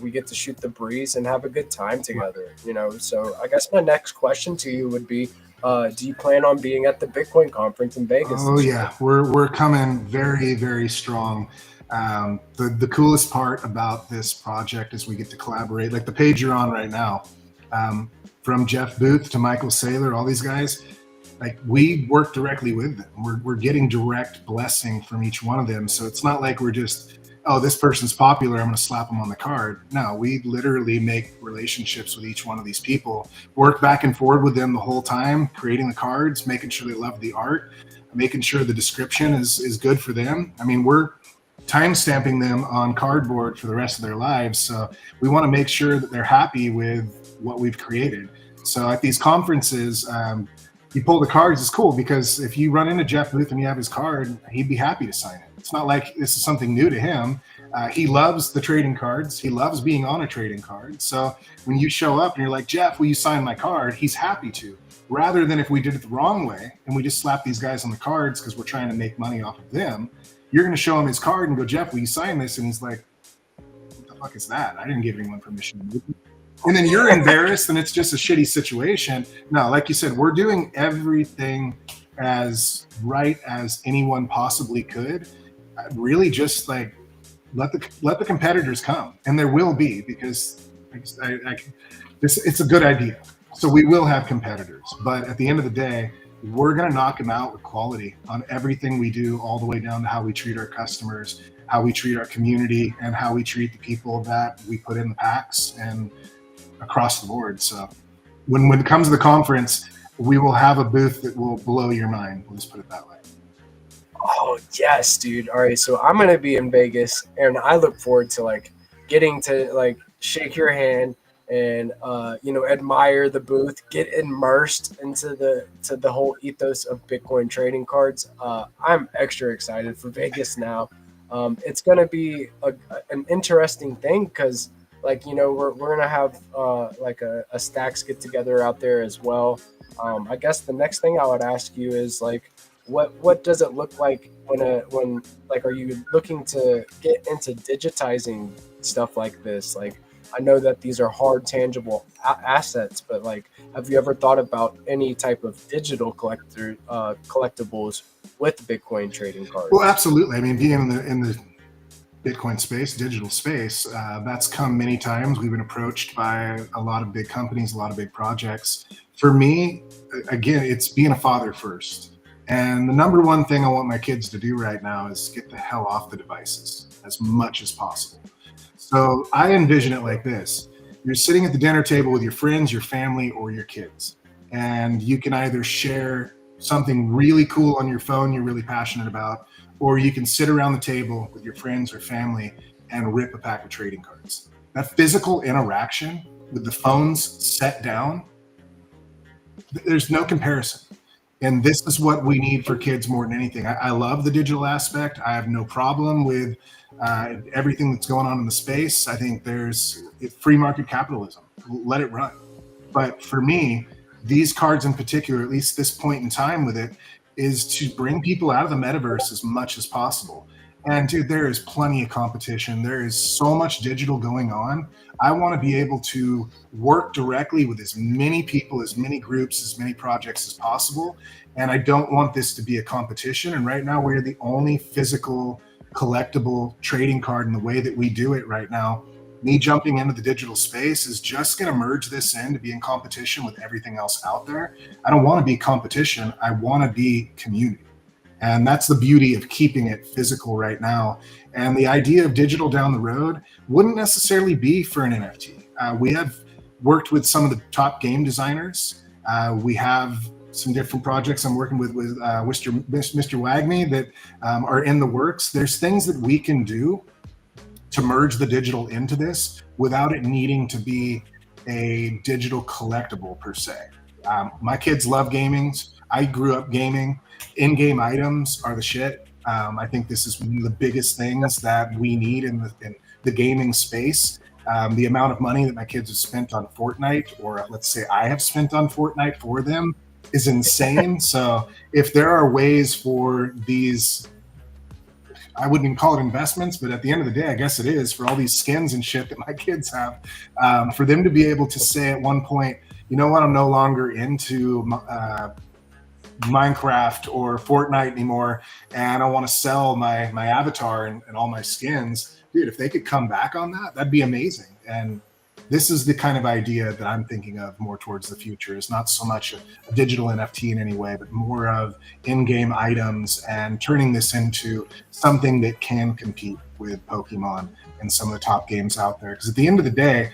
We get to shoot the breeze and have a good time together, you know? So I guess my next question to you would be, do you plan on being at the Bitcoin conference in Vegas? Oh yeah, we're coming very, very strong. The coolest part about this project is we get to collaborate. Like the page you're on right now, from Jeff Booth to Michael Saylor, all these guys, like, we work directly with them. We're getting direct blessing from each one of them. So it's not like we're just, oh, this person's popular, I'm going to slap them on the card. No, we literally make relationships with each one of these people, work back and forward with them the whole time, creating the cards, making sure they love the art, making sure the description is good for them. I mean, we're time stamping them on cardboard for the rest of their lives. So we want to make sure that they're happy with what we've created. So at these conferences, you pull the cards is cool, because if you run into Jeff Booth and you have his card, he'd be happy to sign it. It's not like this is something new to him. He loves the trading cards. He loves being on a trading card. So when you show up and you're like, Jeff, will you sign my card? He's happy to, rather than if we did it the wrong way and we just slap these guys on the cards because we're trying to make money off of them. You're going to show him his card and go, Jeff, will you sign this? And he's like, what the fuck is that? I didn't give anyone permission to move it. And then you're embarrassed and it's just a shitty situation. No, like you said, we're doing everything as right as anyone possibly could. Really just like let the competitors come, and there will be, because it's a good idea. So we will have competitors, but at the end of the day, we're going to knock them out with quality on everything we do, all the way down to how we treat our customers, how we treat our community, and how we treat the people that we put in the packs, and across the board. So when it comes to the conference, we will have a booth that will blow your mind. We'll just put it that way. Oh yes, dude. All right, so I'm gonna be in Vegas, and I look forward to like getting to like shake your hand and admire the booth, get immersed into the whole ethos of Bitcoin trading cards. I'm extra excited for Vegas now. It's gonna be an interesting thing because we're gonna have like a stacks get together out there as well. I guess the next thing I would ask you is like what does it look like when like are you looking to get into digitizing stuff like this? Like I know that these are hard tangible assets, but like have you ever thought about any type of digital collectibles with Bitcoin trading cards? Well, absolutely. I mean, being in the Bitcoin space, digital space, that's come many times. We've been approached by a lot of big companies, a lot of big projects. For me, again, it's being a father first. And the number one thing I want my kids to do right now is get the hell off the devices as much as possible. So I envision it like this. You're sitting at the dinner table with your friends, your family, or your kids. And you can either share something really cool on your phone you're really passionate about, or you can sit around the table with your friends or family and rip a pack of trading cards. That physical interaction with the phones set down, there's no comparison. And this is what we need for kids more than anything. I love the digital aspect. I have no problem with everything that's going on in the space. I think there's free market capitalism. Let it run. But for me, these cards in particular, at least this point in time with it, is to bring people out of the metaverse as much as possible. And dude, there is plenty of competition. There is so much digital going on. I want to be able to work directly with as many people, as many groups, as many projects as possible. And I don't want this to be a competition. And right now we're the only physical collectible trading card in the way that we do it right now. Me jumping into the digital space is just going to merge this in to be in competition with everything else out there. I don't want to be competition. I want to be community. And that's the beauty of keeping it physical right now. And the idea of digital down the road wouldn't necessarily be for an NFT. We have worked with some of the top game designers. We have some different projects I'm working with Mr. Wagney that are in the works. There's things that we can do to merge the digital into this without it needing to be a digital collectible per se. My kids love gaming. I grew up gaming. In-game items are the shit. I think this is one of the biggest things that we need in the gaming space. The amount of money that my kids have spent on Fortnite, or let's say I have spent on Fortnite for them, is insane. So if there are ways for these, I wouldn't even call it investments, but at the end of the day, I guess it is, for all these skins and shit that my kids have, for them to be able to say at one point, you know what, I'm no longer into Minecraft or Fortnite anymore, and I want to sell my avatar and all my skins. Dude, if they could come back on that, that'd be amazing. And this is the kind of idea that I'm thinking of more towards the future. It's not so much a digital NFT in any way, but more of in-game items and turning this into something that can compete with Pokemon and some of the top games out there. Because at the end of the day,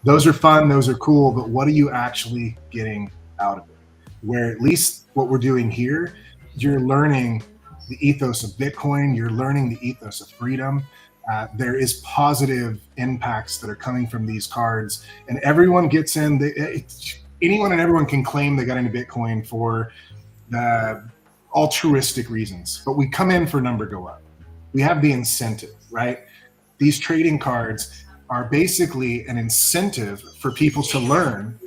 those are fun, those are cool, but what are you actually getting out of it? Where at least what we're doing here, you're learning the ethos of Bitcoin, you're learning the ethos of freedom. There is positive impacts that are coming from these cards, and everyone gets in. Anyone and everyone can claim they got into Bitcoin for altruistic reasons, but we come in for number go up. We have the incentive, right? These trading cards are basically an incentive for people to learn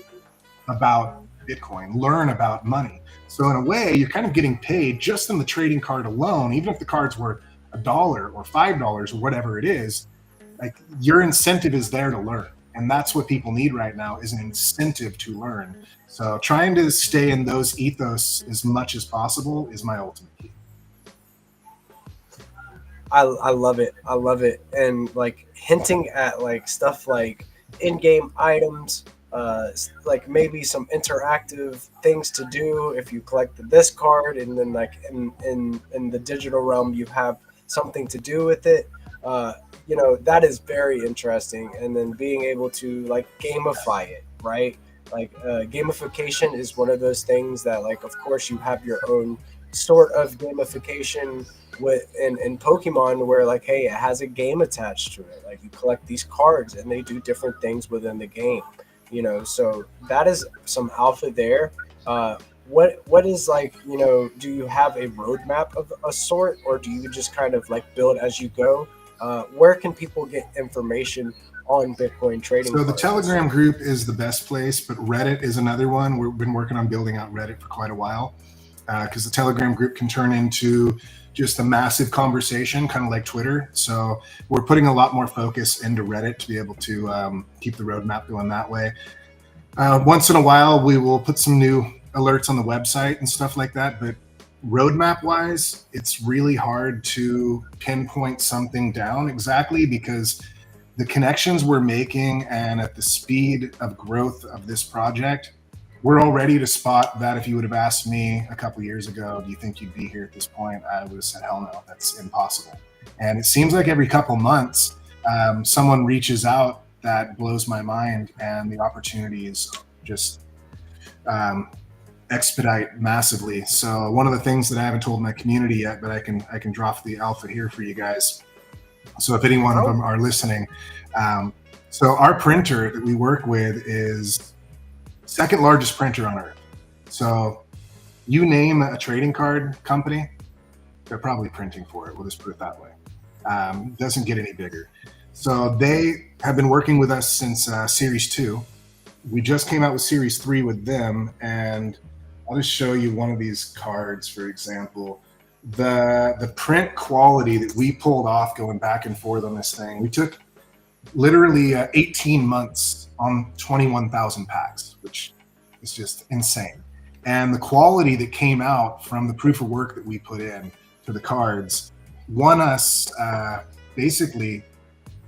about Bitcoin, learn about money. So in a way, you're kind of getting paid just in the trading card alone, even if the card's worth $1 or $5 or whatever it is. Like, your incentive is there to learn, and that's what people need right now, is an incentive to learn. So trying to stay in those ethos as much as possible is my ultimate key. I love it. I love it. And like hinting at like stuff like in-game items, like maybe some interactive things to do if you collect this card, and then like in the digital realm you have something to do with it. That is very interesting. And then being able to like gamify it, right? Like gamification is one of those things that, like, of course you have your own sort of gamification in Pokemon, where like, hey, it has a game attached to it. Like you collect these cards and they do different things within the game. So that is some alpha there. What is like, do you have a roadmap of a sort, or do you just kind of like build as you go? Where can people get information on Bitcoin trading? So the Telegram group is the best place, but Reddit is another one. We've been working on building out Reddit for quite a while, because the Telegram group can turn into just a massive conversation, kind of like Twitter. So we're putting a lot more focus into Reddit to be able to keep the roadmap going that way. Once in a while, we will put some new alerts on the website and stuff like that. But roadmap wise, it's really hard to pinpoint something down exactly, because the connections we're making and at the speed of growth of this project, we're all ready to spot that. If you would have asked me a couple years ago, do you think you'd be here at this point? I would have said, hell no, that's impossible. And it seems like every couple months, someone reaches out that blows my mind, and the opportunities just expedite massively. So one of the things that I haven't told my community yet, but I can drop the alpha here for you guys. So if any one of them are listening, so our printer that we work with is second largest printer on earth. So you name a trading card company, they're probably printing for it. We'll just put it that way. Doesn't get any bigger. So they have been working with us since Series 2. We just came out with Series 3 with them, and I'll just show you one of these cards, for example. The print quality that we pulled off going back and forth on this thing, we took literally 18 months on 21,000 packs, which is just insane. And the quality that came out from the proof of work that we put in to the cards won us basically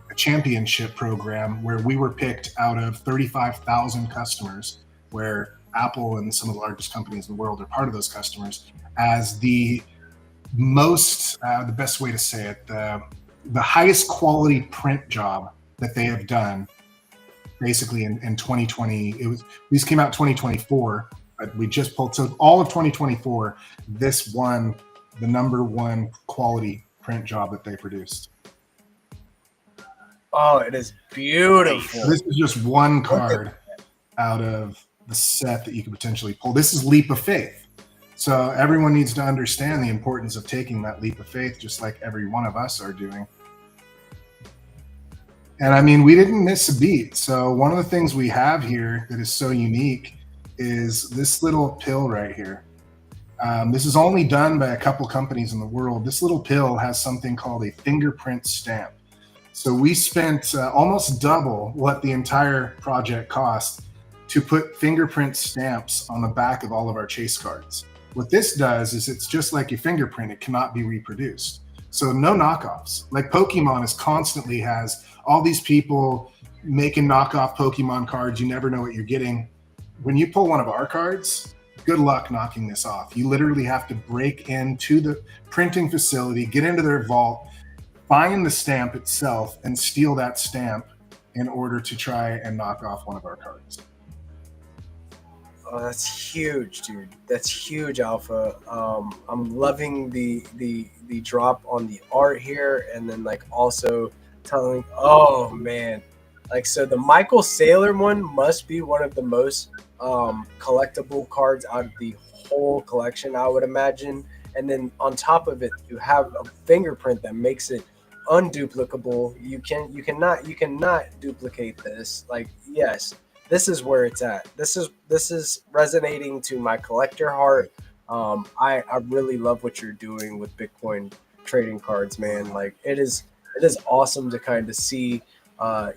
a championship program where we were picked out of 35,000 customers, where Apple and some of the largest companies in the world are part of those customers, as the most, the best way to say it, the highest quality print job that they have done, basically in 2020. These came out 2024, but we just pulled, so all of 2024, this won the #1 quality print job that they produced. Oh, it is beautiful. This is just one card out of the set that you could potentially pull. This is leap of faith. So everyone needs to understand the importance of taking that leap of faith, just like every one of us are doing. And I mean, we didn't miss a beat. So one of the things we have here that is so unique is this little pill right here. This is only done by a couple companies in the world. This little pill has something called a fingerprint stamp. So we spent almost double what the entire project cost to put fingerprint stamps on the back of all of our chase cards. What this does is it's just like your fingerprint, it cannot be reproduced. So no knockoffs. Like Pokemon is constantly has all these people making knockoff Pokemon cards. You never know what you're getting. When you pull one of our cards, good luck knocking this off. You literally have to break into the printing facility, get into their vault, find the stamp itself, and steal that stamp in order to try and knock off one of our cards. Oh, that's huge, dude. That's huge, Alpha. I'm loving the drop on the art here, and then like also telling, oh man, like so the Michael Saylor one must be one of the most collectible cards out of the whole collection, I would imagine. And then on top of it, you have a fingerprint that makes it unduplicable. You cannot duplicate this. Like, yes, this is where it's at. This is resonating to my collector heart. I really love what you're doing with Bitcoin trading cards, man. Like it is awesome to kind of see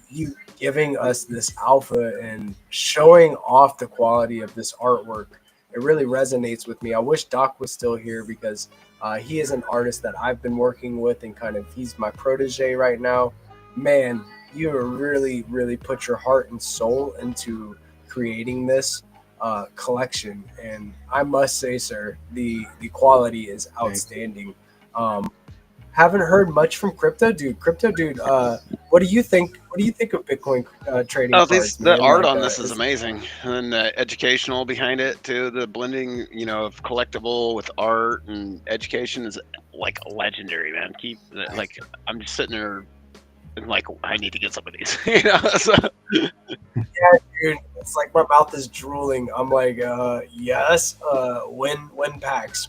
you giving us this alpha and showing off the quality of this artwork. It really resonates with me. I wish Doc was still here because he is an artist that I've been working with, and kind of he's my protege right now. Man, you really, really put your heart and soul into creating this collection, and I must say, sir, the quality is outstanding. Haven't heard much from Crypto Dude. What do you think? What do you think of Bitcoin trading Oh, cards? the man? art Like, on this is amazing, and the educational behind it too. The blending, of collectible with art and education is like legendary, man. Like, I'm just sitting there and like, I need to get some of these. So, dude, it's like my mouth is drooling. I'm like, yes, win packs.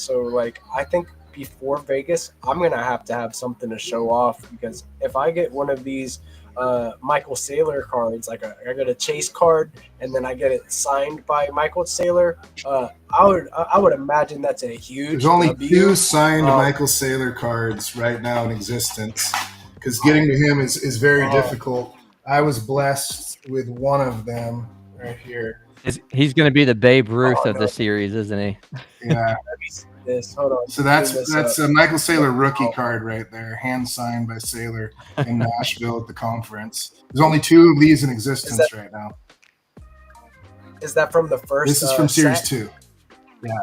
So like, I think before Vegas, I'm gonna have to have something to show off, because if I get one of these Michael Saylor cards, like I get a Chase card, and then I get it signed by Michael Saylor, I would imagine that's a huge. There's only W. 2 signed Michael Saylor cards right now in existence, because getting to him is very difficult. I was blessed with one of them right here. He's going to be the Babe Ruth of the series, isn't he? Yeah. This. Hold on. So that's a Michael Saylor rookie card right there, hand signed by Saylor in Nashville at the conference. There's only 2 of these in existence right now. Is that from the first? This is from Series set? 2. Yeah.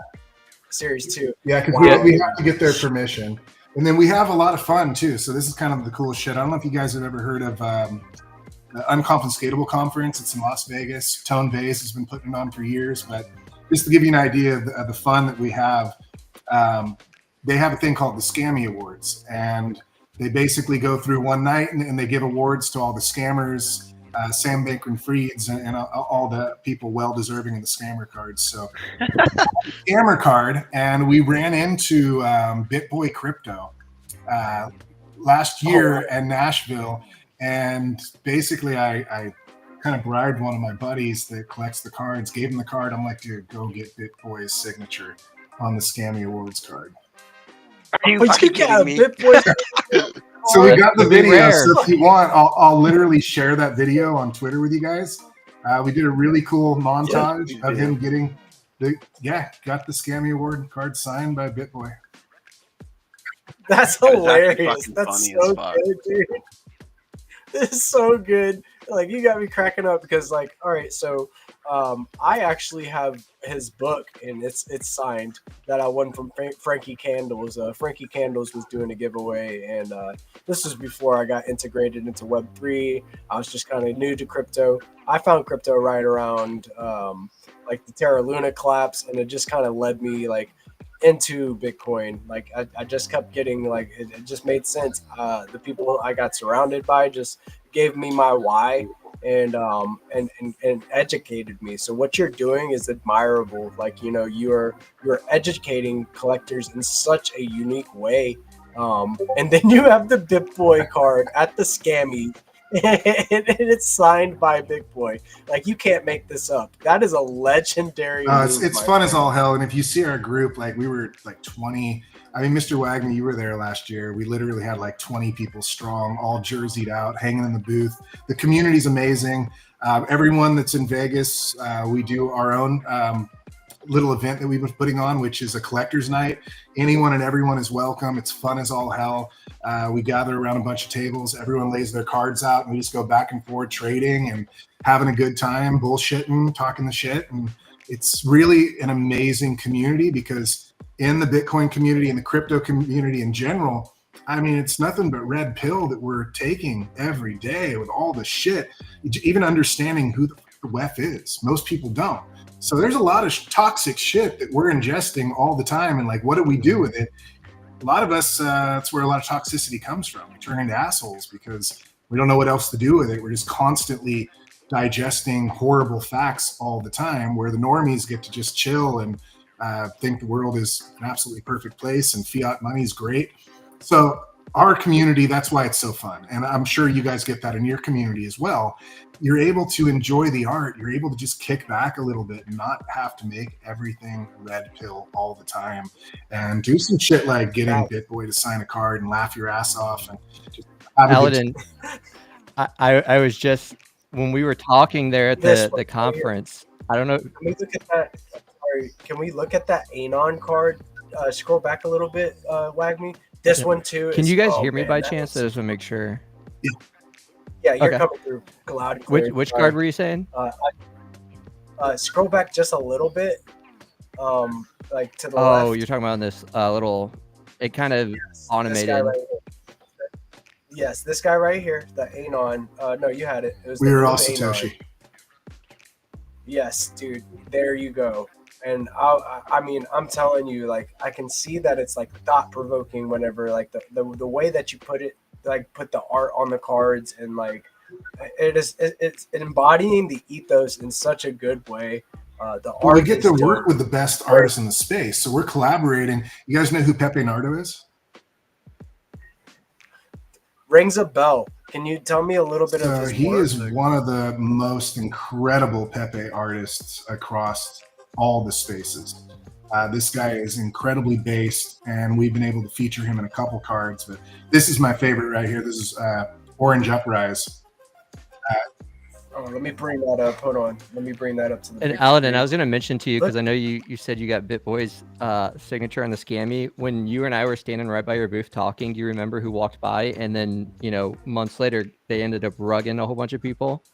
Series 2. Yeah, because we have to get their permission. And then we have a lot of fun too. So this is kind of the cool shit. I don't know if you guys have ever heard of the Unconfiscatable Conference. It's in Las Vegas. Tone Vase has been putting it on for years. But just to give you an idea of the fun that we have, they have a thing called the Scammy Awards. And they basically go through one night and they give awards to all the scammers, Sam Bankman-Frieds, and all the people well-deserving of the scammer cards. So scammer card, and we ran into BitBoy Crypto last year in Nashville, and basically I kind of bribed one of my buddies that collects the cards, gave him the card. I'm like, dude, go get BitBoy's signature on the Scammy Awards card. are you fucking kidding me? So we got the video. rare. So if you want, I'll literally share that video on Twitter with you guys. We did a really cool montage of him getting got the Scammy Award card signed by BitBoy. That's That's hilarious. fucking That's funny as so fuck. good, dude. This is so good. Like, you got me cracking up, because like, all right, so I actually have his book, and it's signed, that I won from Frankie Candles. Frankie Candles was doing a giveaway, and this was before I got integrated into Web3. I was just kind of new to crypto. I found crypto right around like the Terra Luna collapse, and it just kind of led me like into Bitcoin. Like I just kept getting like it just made sense. The people I got surrounded by just gave me my why, and educated me. So what you're doing is admirable. Like, you're educating collectors in such a unique way. And then you have the BitBoy card at the Scammy, and it's signed by BitBoy. Like, you can't make this up. That is a legendary move, It's fun as all hell. And if you see our group, like we were like 20. I mean, Mr. Wagner, you were there last year. We literally had like 20 people strong, all jerseyed out, hanging in the booth. The community's amazing. Everyone that's in Vegas, we do our own little event that we've been putting on, which is a collector's night. Anyone and everyone is welcome. It's fun as all hell. We gather around a bunch of tables. Everyone lays their cards out, and we just go back and forth trading and having a good time, bullshitting, talking the shit. And it's really an amazing community, because in the Bitcoin community and the crypto community in general, I mean, it's nothing but red pill that we're taking every day with all the shit. Even understanding who the WEF is, most people don't. So there's a lot of toxic shit that we're ingesting all the time, and like, what do we do with it? A lot of us, that's where a lot of toxicity comes from. We turn into assholes because we don't know what else to do with it. We're just constantly digesting horrible facts all the time, where the normies get to just chill and think the world is an absolutely perfect place and fiat money is great. So our community, that's why it's so fun. And I'm sure you guys get that in your community as well. You're able to enjoy the art. You're able to just kick back a little bit and not have to make everything red pill all the time, and do some shit like getting BitBoy to sign a card and laugh your ass off. And just have Aladdin, I was just, when we were talking there at the conference, I don't know. Can we look at that? Sorry, can we look at that Anon card? Scroll back a little bit, Wagme. This one too. Can you guys hear me by chance? I just want to make sure. Yeah, you're coming through loud and clear. Which card were you saying? Scroll back just a little bit, like to the left. Oh, you're talking about this little. It kind of automated. Right Yes, this guy right here, the Anon. No, you had it. It was We the were all blue Anon. Satoshi. Yes, dude. There you go. And I mean, I'm telling you, like, I can see that it's like thought provoking whenever like the way that you put it, like put the art on the cards, and like it's embodying the ethos in such a good way. The Well, we art get is to work dope. with the best artists in the space, so we're collaborating. You guys know who Pepe Nardo is? Rings a bell. Can you tell me a little bit of So his he work? is one of the most incredible Pepe artists across all the spaces. This guy is incredibly based, and we've been able to feature him in a couple cards. But this is my favorite right here. This is Orange Uprise. Oh, let me bring that up. Hold on. Let me bring that up to the And big Alan, screen. and I was going to mention to you, because I know you said you got BitBoy's signature on the Scammy. When you and I were standing right by your booth talking, do you remember who walked by? And then, months later, they ended up rugging a whole bunch of people.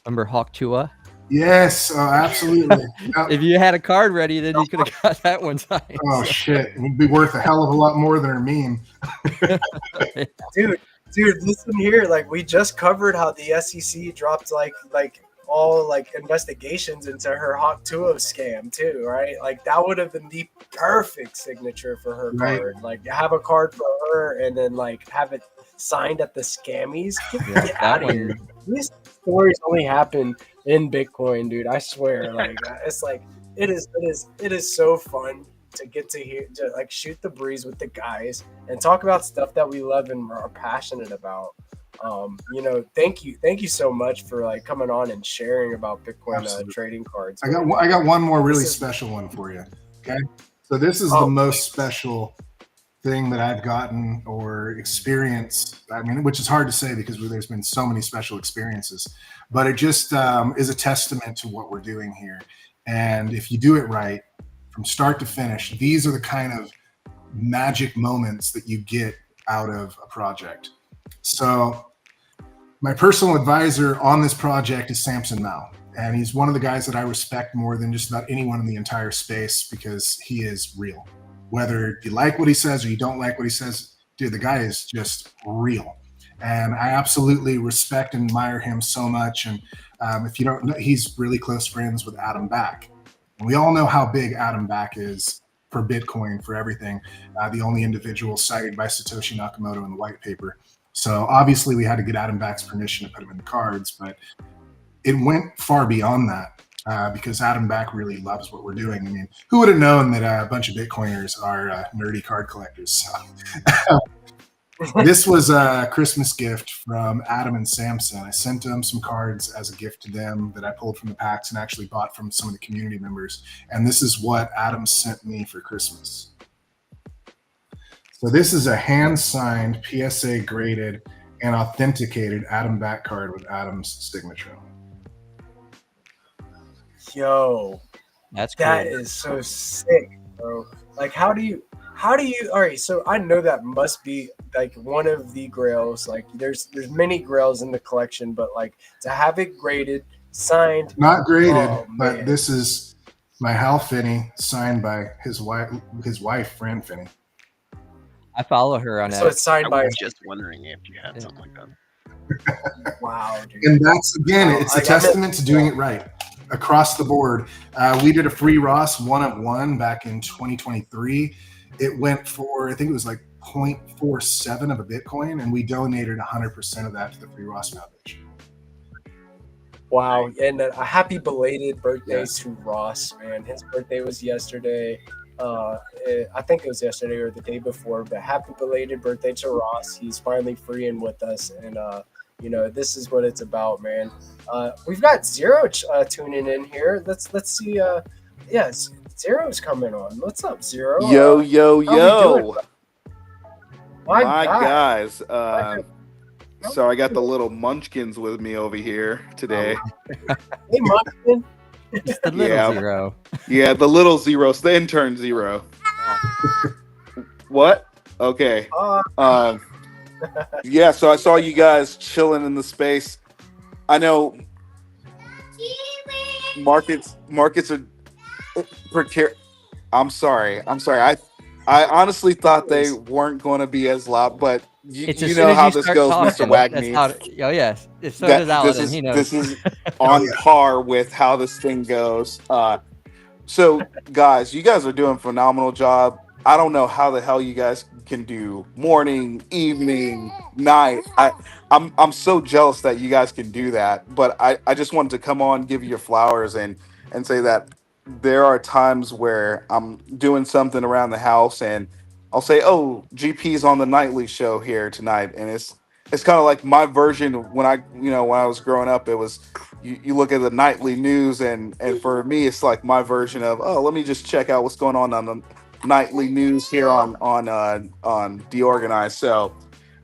Remember Hawk Tua? Yes, absolutely. If you had a card ready, then you could have got that one signed. Oh, shit. It would be worth a hell of a lot more than her meme. Dude, listen here. Like, we just covered how the SEC dropped like all like investigations into her Hawk Tuo scam too, right? Like, that would have been the perfect signature for her card. Like, have a card for her and then like have it signed at the Scammies. Get out of here. These stories only happen in Bitcoin, dude. I swear. Like, it's like it is so fun to get to hear, to like shoot the breeze with the guys and talk about stuff that we love and are passionate about. Thank you so much for like coming on and sharing about Bitcoin trading cards. I got one more really special one for you. Okay, so this is the most special thing that I've gotten or experienced. I mean, which is hard to say because there's been so many special experiences, but it just is a testament to what we're doing here. And if you do it right, from start to finish, these are the kind of magic moments that you get out of a project. So my personal advisor on this project is Samson Mao, and he's one of the guys that I respect more than just about anyone in the entire space because he is real. Whether you like what he says or you don't like what he says, dude, the guy is just real. And I absolutely respect and admire him so much. And if you don't know, he's really close friends with Adam Back. And we all know how big Adam Back is for Bitcoin, for everything. The only individual cited by Satoshi Nakamoto in the white paper. So obviously we had to get Adam Back's permission to put him in the cards, but it went far beyond that because Adam Back really loves what we're doing. I mean, who would have known that a bunch of Bitcoiners are nerdy card collectors? So this was a Christmas gift from Adam and Samson. I sent them some cards as a gift to them that I pulled from the packs and actually bought from some of the community members. And this is what Adam sent me for Christmas. So this is a hand-signed, PSA graded, and authenticated Adam Back card with Adam's signature. Yo, that's cool. That is so sick, bro. Like, how do you all right, so I know that must be like one of the grails. Like, there's many grails in the collection, but like to have it graded, signed, not graded, but this is my Hal Finney, signed by his wife Fran Finney. I follow her on that. So it's signed by. I was just wondering if you had something like that. Wow, dude. And that's, again, it's a testament to doing it right across the board. We did a free Ross 1 of 1 back in 2023. It went for, I think it was like 0.47 of a Bitcoin, and we donated 100% of that to the Free Ross Foundation. Wow, and a happy belated birthday to Ross, man. His birthday was yesterday. I think it was yesterday or the day before, but happy belated birthday to Ross. He's finally free and with us, and this is what it's about, man. We've got Zero tuning in here. Let's see. Yes, Zero's coming on. What's up, Zero? Yo. My guys. So I got the little munchkins with me over here today. Hey, Munchkin. It's the little Zero. Yeah, the little Zero. The intern Zero. What? Okay. Yeah, so I saw you guys chilling in the space. I know markets are precarious. I'm sorry. I honestly thought they weren't going to be as loud, but It's you as soon know as how you this start goes, talking. Mr. That's Wagney. how. Oh yes. So does That Aladdin. He knows. this is on yeah. par with how this thing goes. So guys, you guys are doing a phenomenal job. I don't know how the hell you guys can do morning, evening, night. I'm so jealous that you guys can do that. But I just wanted to come on, give you your flowers, and say that there are times where I'm doing something around the house and I'll say, "Oh, GP's on the nightly show here tonight," and it's kind of like my version of when I was growing up. It was you look at the nightly news, and for me, it's like my version of, oh, let me just check out what's going on the nightly news here on DeOrganized. So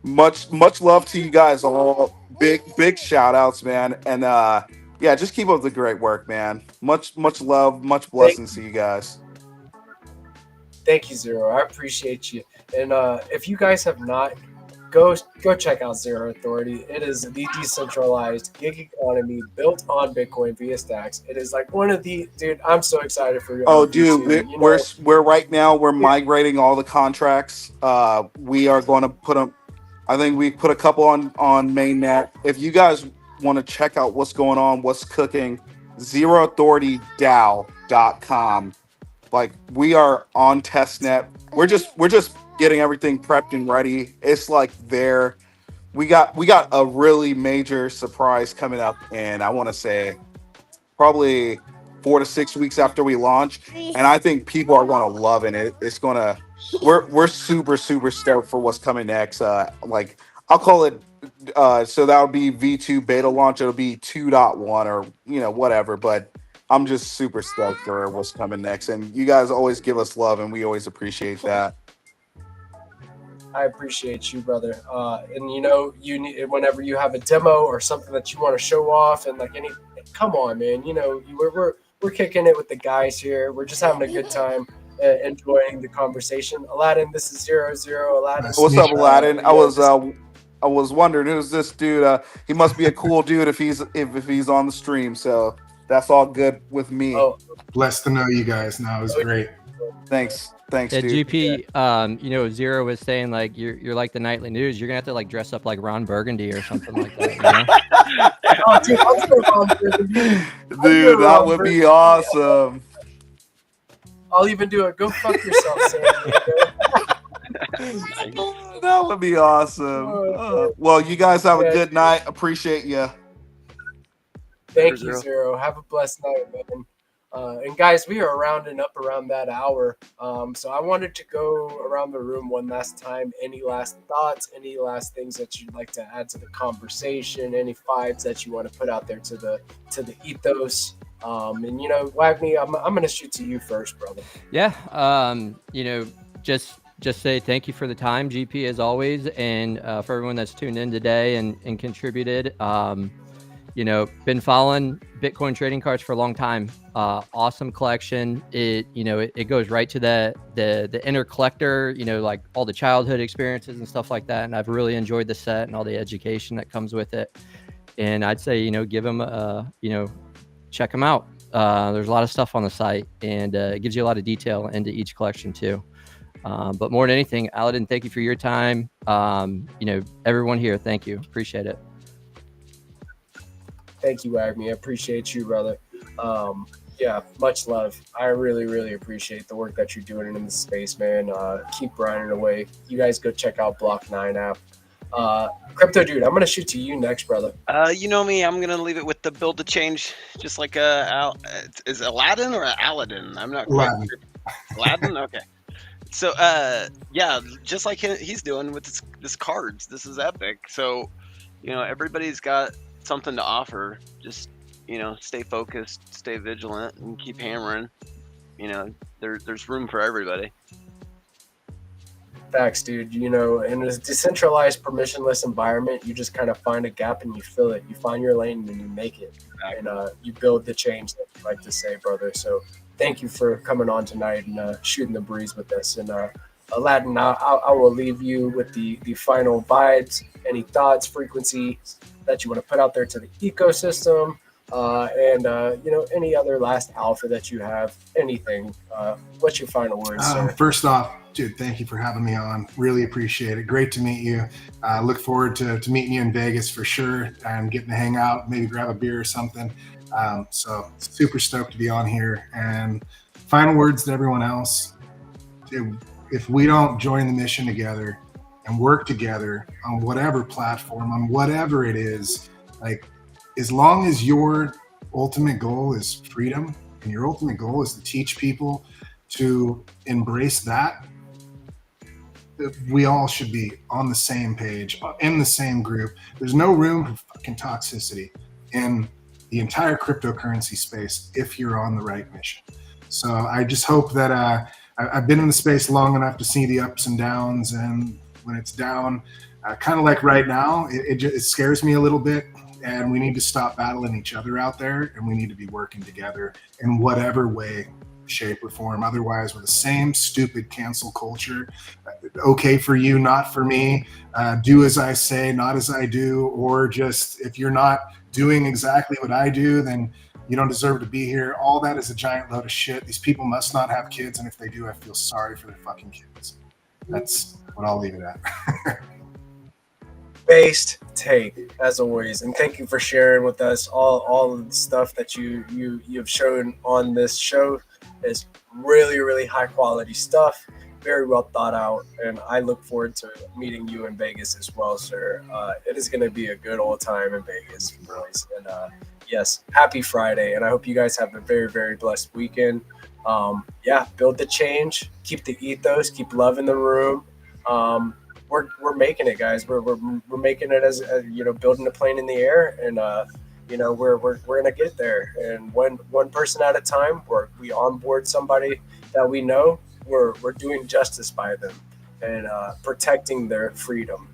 much love to you guys all. Big shout outs, man, and yeah, just keep up the great work, man. Much love, much Thank, blessings to you guys. thank you, Zero. I appreciate you. And if you guys have not, go check out Zero Authority. It is the decentralized gig economy built on Bitcoin via Stacks. It is like one of the dude. I'm so excited for you. Oh, dude, we're right now we're migrating all the contracts. We are going to put them. I think we put a couple on mainnet. If you guys want to check out what's going on, what's cooking, zeroauthorityDAO.com. Like, we are on testnet. We're just getting everything prepped and ready. It's like there. We got a really major surprise coming up, and I want to say probably 4 to 6 weeks after we launch, and I think people are going to love it. It's going to we're super stoked for what's coming next. Like, I'll call it so that would be V2 beta launch. It'll be 2.1 or whatever, but I'm just super stoked for what's coming next, and you guys always give us love, and we always appreciate that. I appreciate you, brother. And you need, whenever you have a demo or something that you want to show off, and come on, man. We're kicking it with the guys here. We're just having a good time, enjoying the conversation. Aladdin, this is 00 Aladdin. What's up, Aladdin? I was wondering who's this dude. He must be a cool dude if he's on the stream. So that's all good with me. Oh, Blessed to know you guys. No, it was great. Thanks, Yeah, dude. GP, Zero was saying like you're like the nightly news. You're gonna have to like dress up like Ron Burgundy or something like that. oh, dude, I'll do Ron Burgundy. Dude, that would be awesome. I'll even do it. Go fuck yourself, Sam. That would be awesome. Well, you guys have a good night. Appreciate you. Thank you, Zero. Have a blessed night, man. And guys, we are rounding up around that hour. So I wanted to go around the room one last time. Any last thoughts? Any last things that you'd like to add to the conversation? Any vibes that you want to put out there to the ethos? And Wagney, I'm gonna shoot to you first, brother. Yeah. Just say thank you for the time, GP, as always, and for everyone that's tuned in today and contributed. Been following Bitcoin trading cards for a long time. Awesome collection. It goes right to the inner collector, like all the childhood experiences and stuff like that. And I've really enjoyed the set and all the education that comes with it. And I'd say, give them check them out. There's a lot of stuff on the site, and it gives you a lot of detail into each collection too. But more than anything, Aladdin, thank you for your time. Everyone here, thank you. Appreciate it. Thank you, Wagney. I appreciate you, brother. Yeah, much love. I really, really appreciate the work that you're doing in this space, man. Keep grinding away. You guys go check out Block 9 app. Crypto Dude, I'm gonna shoot to you next, brother. You know me, I'm gonna leave it with the build to change, just like is Aladdin or Aladdin? I'm not quite sure. Aladdin? Okay. So yeah, just like he's doing with this cards. This is epic. So, everybody's got something to offer. Just, stay focused, stay vigilant, and keep hammering. There's room for everybody. Facts, dude. In a decentralized, permissionless environment, you just kind of find a gap and you fill it. You find your lane and you make it. And you build the change that you like to say, brother. So thank you for coming on tonight and shooting the breeze with us. And Aladdin, I will leave you with the final vibes, any thoughts, frequencies that you want to put out there to the ecosystem, Any other last alpha that you have, anything. What's your final words, sir? First off, dude, thank you for having me on. Really appreciate it. Great to meet you. Look forward to meeting you in Vegas for sure and getting to hang out, maybe grab a beer or something. So super stoked to be on here. And final words to everyone else. Dude, if we don't join the mission together and work together on whatever platform, on whatever it is, like, as long as your ultimate goal is freedom and your ultimate goal is to teach people to embrace that, we all should be on the same page, in the same group. There's no room for fucking toxicity in the entire cryptocurrency space if you're on the right mission. So I just hope that I've been in the space long enough to see the ups and downs, and when it's down, kind of like right now, it scares me a little bit, and we need to stop battling each other out there, and we need to be working together in whatever way, shape, or form. Otherwise, we're the same stupid cancel culture. Okay for you, not for me. Do as I say, not as I do. Or just, if you're not doing exactly what I do, then you don't deserve to be here. All that is a giant load of shit. These people must not have kids, and if they do, I feel sorry for their fucking kids. That's what I'll leave it at. Based take, as always, and thank you for sharing with us all of the stuff that you've shown on this show. Is really, really high quality stuff, very well thought out, and I look forward to meeting you in Vegas as well, sir. It is going to be a good old time in Vegas, boys. And yes, happy Friday, and I hope you guys have a very, very blessed weekend. Build the change, keep the ethos, keep love in the room. We're making it, guys. We're making it as building a plane in the air, and we're gonna get there. And one person at a time, we onboard somebody that we know. We're doing justice by them and protecting their freedom.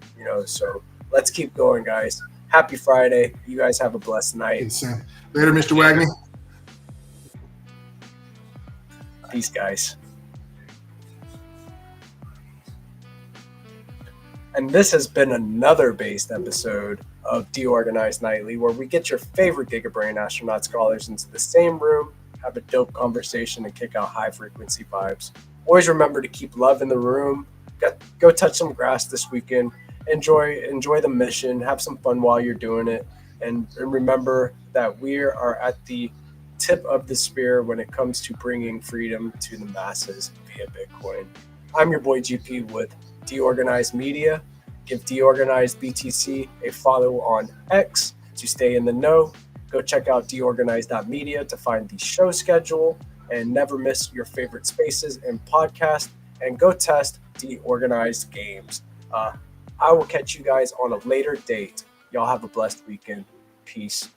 So let's keep going, guys. Happy Friday. You guys have a blessed night. Later, Mr. Wagner. Peace, guys. And this has been another based episode of DeOrganized Nightly, where we get your favorite Giga Brain Astronaut Scholars into the same room, have a dope conversation, and kick out high frequency vibes. Always remember to keep love in the room. Go touch some grass this weekend. Enjoy the mission. Have some fun while you're doing it. And remember that we are at the tip of the spear when it comes to bringing freedom to the masses via Bitcoin. I'm your boy GP with DeOrganized Media. Give DeOrganized BTC a follow on X to stay in the know. Go check out DeOrganized.media to find the show schedule and never miss your favorite spaces and podcasts. And go test DeOrganized games. I will catch you guys on a later date. Y'all have a blessed weekend. Peace.